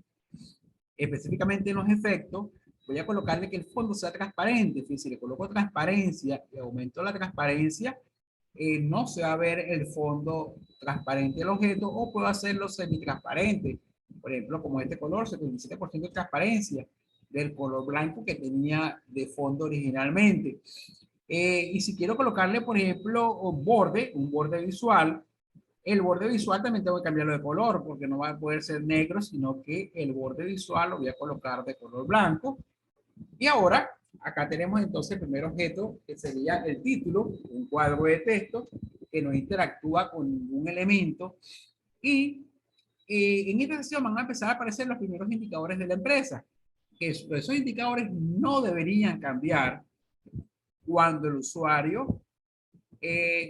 específicamente en los efectos, voy a colocarle que el fondo sea transparente. Si le coloco transparencia y aumento la transparencia, no se va a ver el fondo transparente del objeto, o puedo hacerlo semitransparente. Por ejemplo, como este color, 77% de transparencia del color blanco que tenía de fondo originalmente. Y si quiero colocarle, por ejemplo, un borde visual, el borde visual también tengo que cambiarlo de color, porque no va a poder ser negro, sino que el borde visual lo voy a colocar de color blanco. Y ahora, acá tenemos entonces el primer objeto, que sería el título, un cuadro de texto que no interactúa con ningún elemento. Y en esta sesión van a empezar a aparecer los primeros indicadores de la empresa, que esos indicadores no deberían cambiar cuando el usuario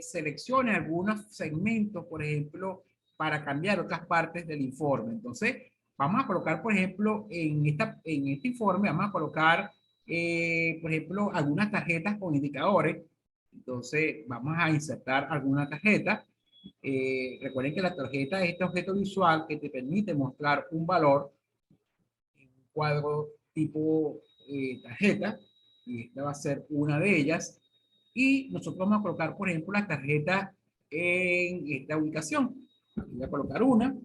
seleccione algunos segmentos, por ejemplo, para cambiar otras partes del informe. Entonces, vamos a colocar, por ejemplo, en este informe, vamos a colocar, por ejemplo, algunas tarjetas con indicadores. Entonces, vamos a insertar alguna tarjeta. Recuerden que la tarjeta es este objeto visual que te permite mostrar un valor en un cuadro tipo tarjeta, y esta va a ser una de ellas. Y nosotros vamos a colocar, por ejemplo, la tarjeta en esta ubicación. Voy a colocar una.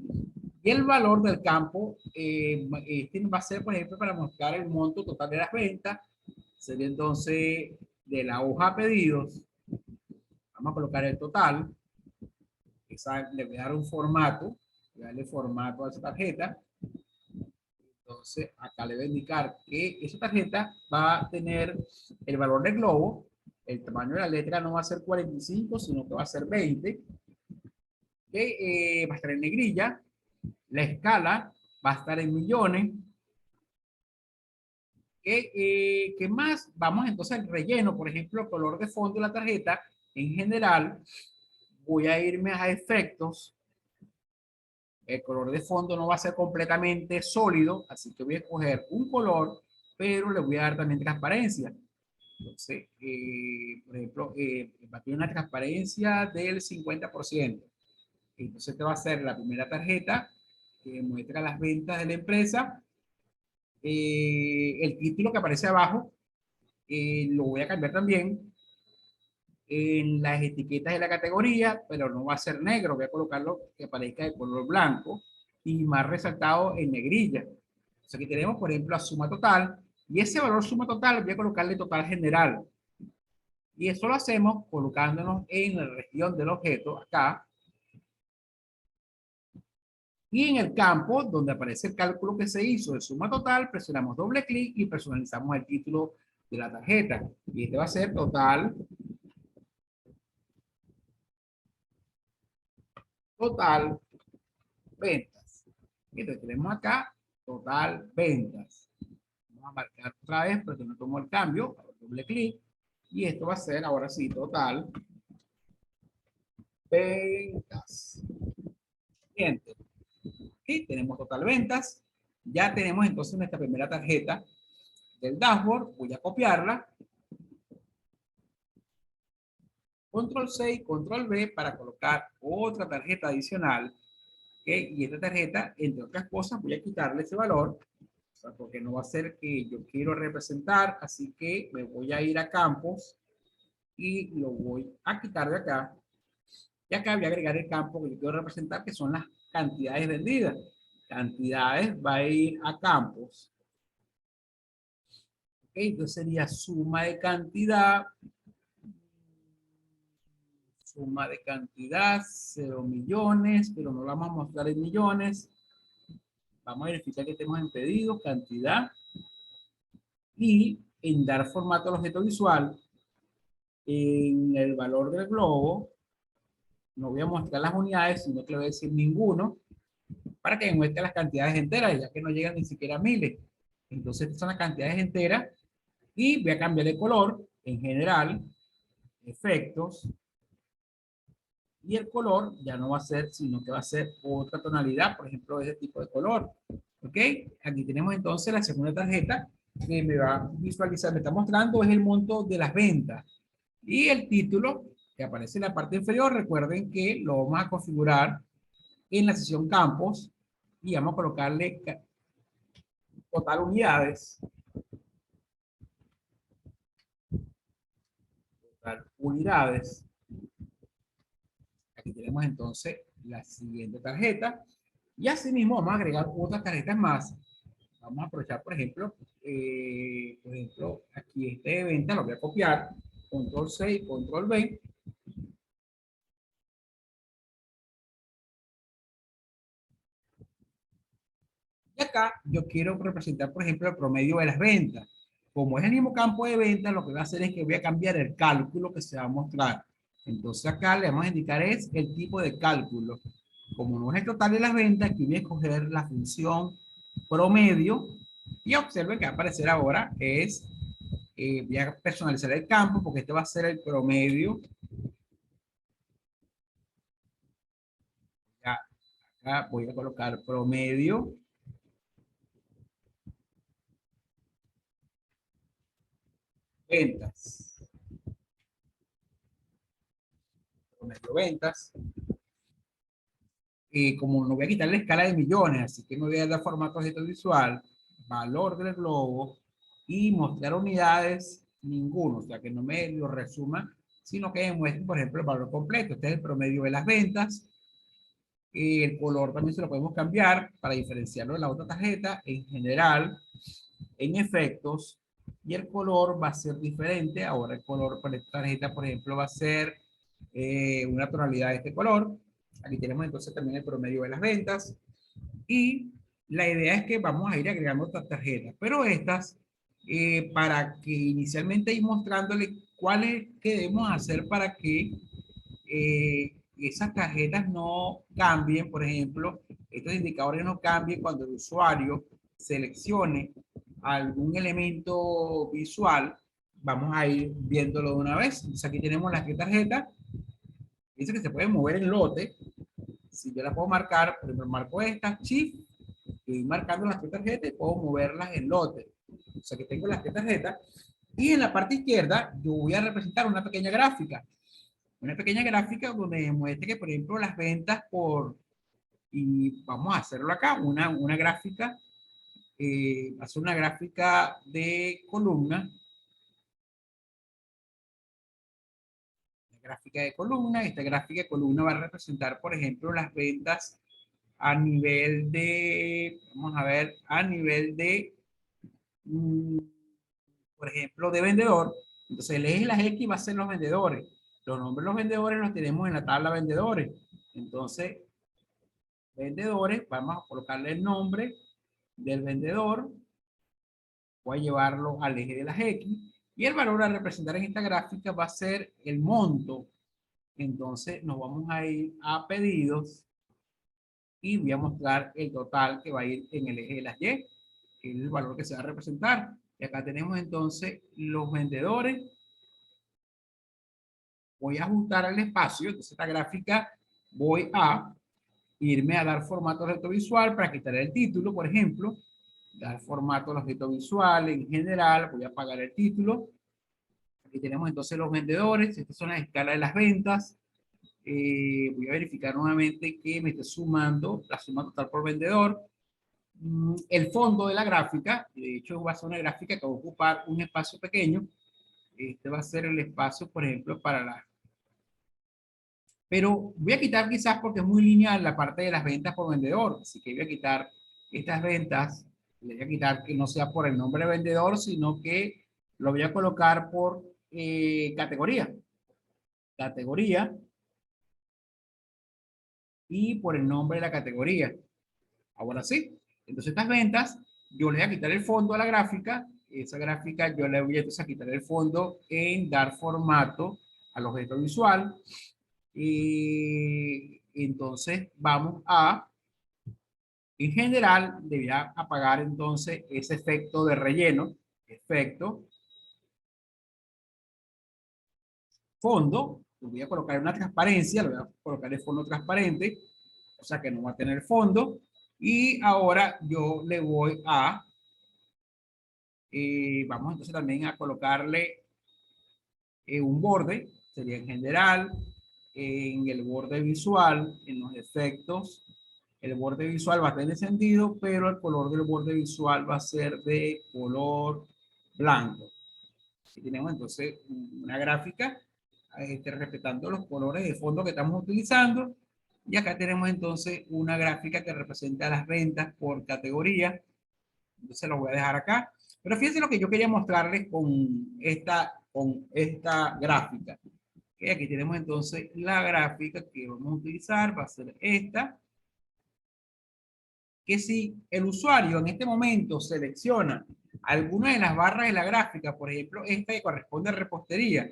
Y el valor del campo este va a ser, por ejemplo, para mostrar el monto total de las ventas. Sería entonces de la hoja pedidos. Vamos a colocar el total. Le voy a dar un formato. Voy a darle formato a esa tarjeta. Entonces, acá le voy a indicar que esa tarjeta va a tener el valor del globo. El tamaño de la letra no va a ser 45, sino que va a ser 20. Que va a estar en negrilla. La escala va a estar en millones. ¿Qué más? Vamos entonces al relleno. Por ejemplo, el color de fondo de la tarjeta. En general, voy a irme a efectos. El color de fondo no va a ser completamente sólido, así que voy a escoger un color, pero le voy a dar también transparencia. Entonces, por ejemplo, va a tener una transparencia del 50%. Entonces, esta va a ser la primera tarjeta que muestra las ventas de la empresa. El título que aparece abajo lo voy a cambiar también en las etiquetas de la categoría, pero no va a ser negro, voy a colocarlo que aparezca de color blanco y más resaltado en negrilla. Entonces aquí tenemos, por ejemplo, la suma total, y ese valor suma total voy a colocarle total general. Y eso lo hacemos colocándonos en la región del objeto, acá, y en el campo donde aparece el cálculo que se hizo de suma total, presionamos doble clic y personalizamos el título de la tarjeta. Y este va a ser total ventas. Entonces tenemos acá total ventas. Vamos a marcar otra vez porque no tomo el cambio, doble clic, y esto va a ser ahora sí total ventas. Siguiente. Y tenemos total ventas. Ya tenemos entonces nuestra primera tarjeta del dashboard. Voy a copiarla. Control C y Control V para colocar otra tarjeta adicional. Y esta tarjeta, entre otras cosas, voy a quitarle ese valor, o sea, porque no va a ser que yo quiero representar, así que me voy a ir a campos y lo voy a quitar de acá. Y acá voy a agregar el campo que yo quiero representar, que son las cantidades vendidas. Cantidades va a ir a campos. Entonces sería suma de cantidad, 0 millones, pero no lo vamos a mostrar en millones. Vamos a verificar que estemos en pedidos, cantidad, y en dar formato al objeto visual, en el valor del globo, no voy a mostrar las unidades, sino que le voy a decir ninguno, para que me muestre las cantidades enteras, ya que no llegan ni siquiera a miles. Entonces, estas son las cantidades enteras, y voy a cambiar de color, en general, efectos, y el color ya no va a ser, sino que va a ser otra tonalidad, por ejemplo, ese tipo de color. ¿Ok? Aquí tenemos entonces la segunda tarjeta que me va a visualizar, me está mostrando es el monto de las ventas. Y el título que aparece en la parte inferior, recuerden que lo vamos a configurar en la sesión campos y vamos a colocarle total unidades. Total unidades. Aquí tenemos entonces la siguiente tarjeta. Y asimismo vamos a agregar otras tarjetas más. Vamos a aprovechar, por ejemplo, aquí este de venta lo voy a copiar. Control C y Control V. Y acá yo quiero representar, por ejemplo, el promedio de las ventas. Como es el mismo campo de ventas, lo que voy a hacer es que voy a cambiar el cálculo que se va a mostrar. Entonces acá le vamos a indicar es el tipo de cálculo. Como no es el total de las ventas, aquí voy a escoger la función promedio y observen que va a aparecer ahora es, voy a personalizar el campo porque este va a ser el promedio. Ya, acá voy a colocar promedio ventas. Promedio ventas. Como no voy a quitar la escala de millones, así que me voy a dar formato objeto visual, valor del globo y mostrar unidades, ninguno, o sea que no me lo resuma, sino que me muestre, por ejemplo, el valor completo. Este es el promedio de las ventas. El color también se lo podemos cambiar para diferenciarlo de la otra tarjeta. En general, en efectos, y el color va a ser diferente. Ahora el color para esta tarjeta, por ejemplo, va a ser una tonalidad de este color. Aquí tenemos entonces también el promedio de las ventas. Y la idea es que vamos a ir agregando otras tarjetas, pero estas, para que inicialmente ir mostrándole cuáles que debemos hacer para que esas tarjetas no cambien. Por ejemplo, estos indicadores no cambien cuando el usuario seleccione algún elemento visual. Vamos a ir viéndolo de una vez. Entonces aquí tenemos las que tarjetas. Dice que se puede mover en lote. Si yo la puedo marcar, por ejemplo, marco esta, Shift, y marcando las tres tarjetas y puedo moverlas en lote. O sea que tengo las tres tarjetas. Y en la parte izquierda yo voy a representar una pequeña gráfica. Una pequeña gráfica donde muestre que, por ejemplo, las ventas por, y vamos a hacerlo acá, una gráfica, hacer una gráfica de columna, gráfica de columna. Esta gráfica de columna va a representar, por ejemplo, las ventas a nivel de, vamos a ver, a nivel de, mm, por ejemplo, de vendedor. Entonces el eje y las X va a ser los vendedores. Los nombres de los vendedores los tenemos en la tabla vendedores. Entonces, vendedores, vamos a colocarle el nombre del vendedor. Voy a llevarlo al eje de las X. Y el valor a representar en esta gráfica va a ser el monto. Entonces nos vamos a ir a pedidos y voy a mostrar el total que va a ir en el eje de las Y, que es el valor que se va a representar. Y acá tenemos entonces los vendedores. Voy a ajustar el espacio. Entonces esta gráfica voy a irme a dar formato al objeto visual para quitar el título, por ejemplo. Dar formato al objeto visual en general. Voy a apagar el título. Aquí tenemos entonces los vendedores. Estas son las escalas de las ventas. Voy a verificar nuevamente que me esté sumando la suma total por vendedor. El fondo de la gráfica, de hecho va a ser una gráfica que va a ocupar un espacio pequeño. Este va a ser el espacio, por ejemplo, para la... Pero voy a quitar quizás porque es muy lineal la parte de las ventas por vendedor. Así que voy a quitar estas ventas. Le voy a quitar que no sea por el nombre de vendedor, sino que lo voy a colocar por categoría. Categoría y por el nombre de la categoría. Ahora sí. Entonces estas ventas, yo le voy a quitar el fondo a la gráfica. Esa gráfica yo le voy entonces a quitar el fondo en dar formato al objeto visual. Y entonces vamos a, en general, debería apagar entonces ese efecto de relleno. Efecto, fondo. Lo voy a colocar en una transparencia, lo voy a colocar en fondo transparente, o sea que no va a tener fondo. Y ahora yo le voy a vamos entonces también a colocarle un borde, sería en general, en el borde visual, en los efectos, el borde visual va a tener sentido, pero el color del borde visual va a ser de color blanco. Aquí tenemos entonces una gráfica respetando los colores de fondo que estamos utilizando. Y acá tenemos entonces una gráfica que representa las ventas por categoría. Entonces lo voy a dejar acá. Pero fíjense lo que yo quería mostrarles con esta gráfica. Okay, aquí tenemos entonces la gráfica que vamos a utilizar. Va a ser esta. Que si el usuario en este momento selecciona alguna de las barras de la gráfica, por ejemplo, esta que corresponde a repostería,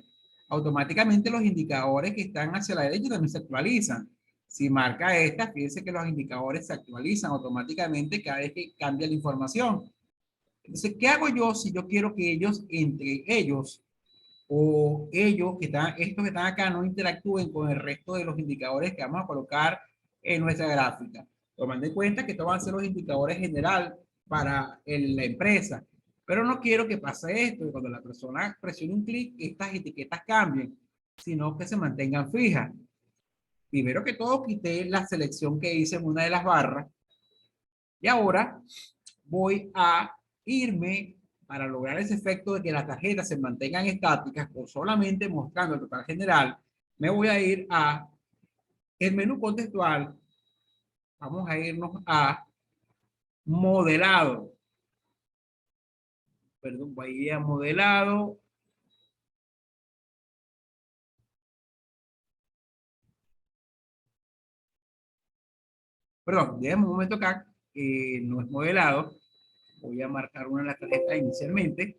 automáticamente los indicadores que están hacia la derecha también se actualizan. Si marca esta, fíjense que los indicadores se actualizan automáticamente cada vez que cambia la información. Entonces, ¿qué hago yo si yo quiero que ellos, entre ellos, o ellos que están, estos que están acá, no interactúen con el resto de los indicadores que vamos a colocar en nuestra gráfica? Tomando en cuenta que estos van a ser los indicadores general para la empresa. Pero no quiero que pase esto, que cuando la persona presione un clic, estas etiquetas cambien, sino que se mantengan fijas. Primero que todo, quité la selección que hice en una de las barras. Y ahora voy a irme para lograr ese efecto de que las tarjetas se mantengan estáticas o solamente mostrando el total general. Me voy a ir a el menú contextual. Vamos a irnos a modelado. Perdón, voy a ir a modelado. Perdón, déjame un momento acá. No es modelado. Voy a marcar una de las tarjetas inicialmente.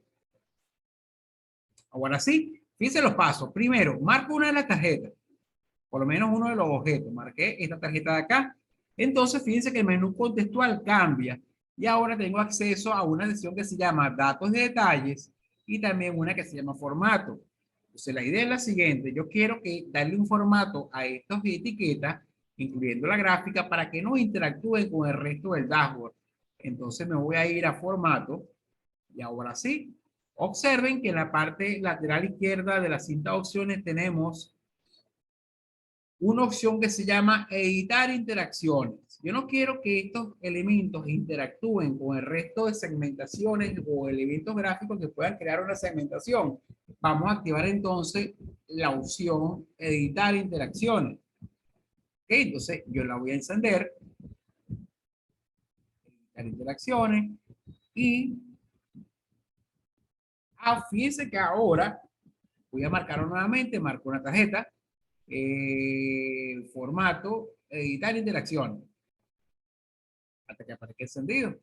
Ahora sí, fíjense los pasos. Primero, marco una de las tarjetas, por lo menos uno de los objetos. Marqué esta tarjeta de acá. Entonces, fíjense que el menú contextual cambia. Y ahora tengo acceso a una sección que se llama datos de detalles y también una que se llama formato. Entonces, la idea es la siguiente. Yo quiero que darle un formato a estas etiquetas, incluyendo la gráfica, para que no interactúen con el resto del dashboard. Entonces, me voy a ir a formato. Y ahora sí, observen que en la parte lateral izquierda de la cinta de opciones tenemos una opción que se llama editar interacciones. Yo no quiero que estos elementos interactúen con el resto de segmentaciones o elementos gráficos que puedan crear una segmentación. Vamos a activar entonces la opción editar interacciones. Okay, entonces yo la voy a encender, editar interacciones y fíjense que ahora voy a marcarlo nuevamente, marco una tarjeta, formato, editar interacciones, hasta que aparezca encendido.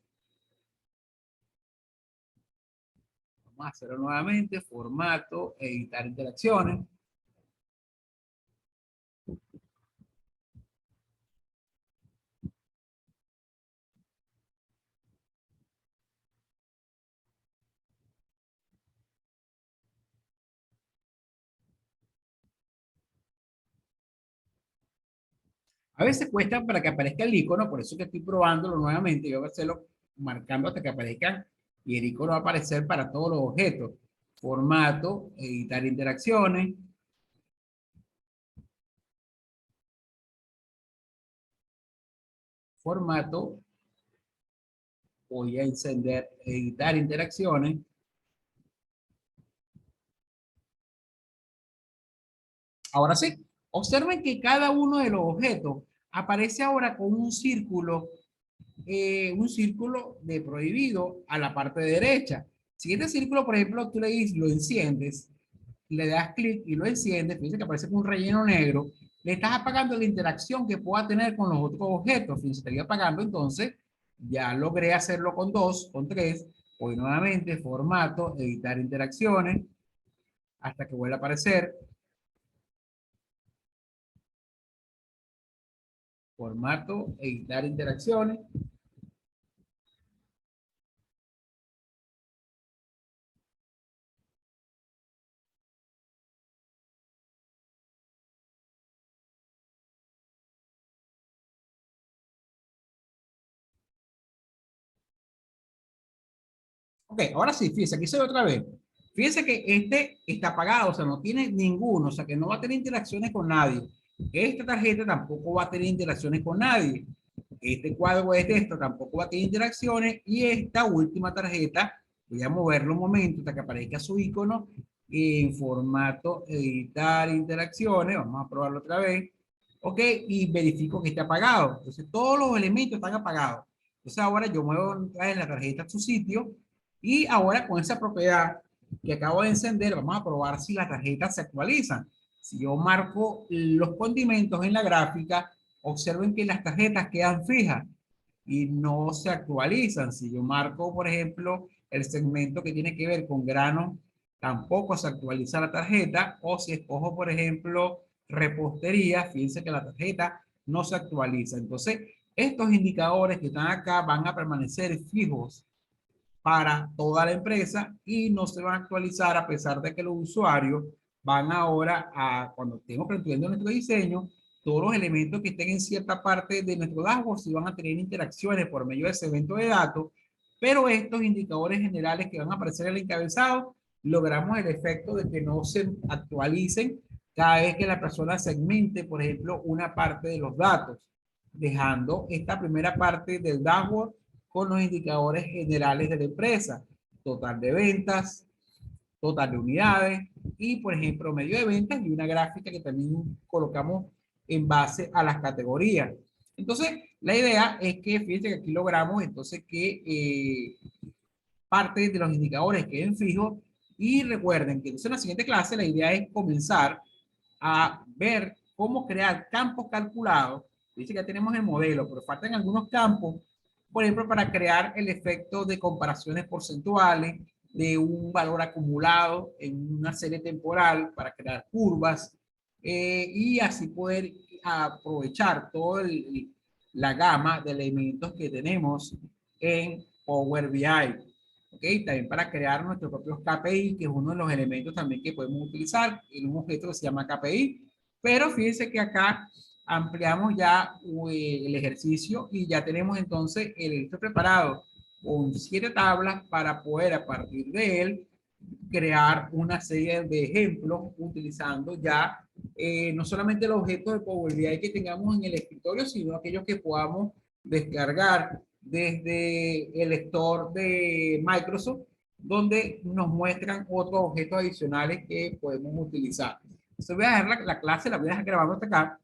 Vamos a hacerlo nuevamente, formato, editar interacciones. A veces cuesta para que aparezca el icono, por eso que estoy probándolo nuevamente. Yo voy a hacerlo marcando hasta que aparezcan y el icono va a aparecer para todos los objetos. Formato, editar interacciones. Formato, voy a encender, editar interacciones. Ahora sí, observen que cada uno de los objetos aparece ahora con un círculo de prohibido a la parte derecha. Si este círculo, por ejemplo, tú le dices, lo enciendes, le das clic y lo enciendes, fíjense que aparece con un relleno negro, le estás apagando la interacción que pueda tener con los otros objetos. Fíjense, estaría apagando, entonces ya logré hacerlo con 2, con 3. Voy nuevamente, formato, editar interacciones, hasta que vuelva a aparecer. Formato, editar interacciones. Ok, ahora sí, fíjense, aquí se ve otra vez. Fíjense que este está apagado, o sea, no tiene ninguno, o sea, que no va a tener interacciones con nadie. Esta tarjeta tampoco va a tener interacciones con nadie. Este cuadro de texto tampoco va a tener interacciones. Y esta última tarjeta, voy a moverlo un momento hasta que aparezca su icono en formato editar interacciones. Vamos a probarlo otra vez. Ok, y verifico que esté apagado. Entonces, todos los elementos están apagados. Entonces, ahora yo muevo la tarjeta a su sitio y ahora con esa propiedad que acabo de encender, vamos a probar si las tarjetas se actualizan. Si yo marco los condimentos en la gráfica, observen que las tarjetas quedan fijas y no se actualizan. Si yo marco, por ejemplo, el segmento que tiene que ver con grano, tampoco se actualiza la tarjeta. O si escojo, por ejemplo, repostería, fíjense que la tarjeta no se actualiza. Entonces, estos indicadores que están acá van a permanecer fijos para toda la empresa y no se van a actualizar a pesar de que los usuarios van ahora a, cuando estemos construyendo nuestro diseño, todos los elementos que estén en cierta parte de nuestro dashboard sí van a tener interacciones por medio de ese evento de datos, pero estos indicadores generales que van a aparecer en el encabezado, logramos el efecto de que no se actualicen cada vez que la persona segmente, por ejemplo, una parte de los datos, dejando esta primera parte del dashboard con los indicadores generales de la empresa, total de ventas, total de unidades y, por ejemplo, medio de ventas y una gráfica que también colocamos en base a las categorías. Entonces, la idea es que, fíjense que aquí logramos entonces que parte de los indicadores queden fijos y recuerden que entonces en la siguiente clase la idea es comenzar a ver cómo crear campos calculados. Dice que ya tenemos el modelo, pero faltan algunos campos, por ejemplo, para crear el efecto de comparaciones porcentuales, de un valor acumulado en una serie temporal para crear curvas y así poder aprovechar toda la gama de elementos que tenemos en Power BI. ¿Okay? También para crear nuestros propios KPI, que es uno de los elementos también que podemos utilizar en un objeto que se llama KPI. Pero fíjense que acá ampliamos ya el ejercicio y ya tenemos entonces el ejercicio preparado con 7 tablas para poder a partir de él crear una serie de ejemplos utilizando ya no solamente los objetos de Power BI que tengamos en el escritorio, sino aquellos que podamos descargar desde el lector de Microsoft, donde nos muestran otros objetos adicionales que podemos utilizar. Entonces voy a dejar la clase, la voy a dejar grabando hasta acá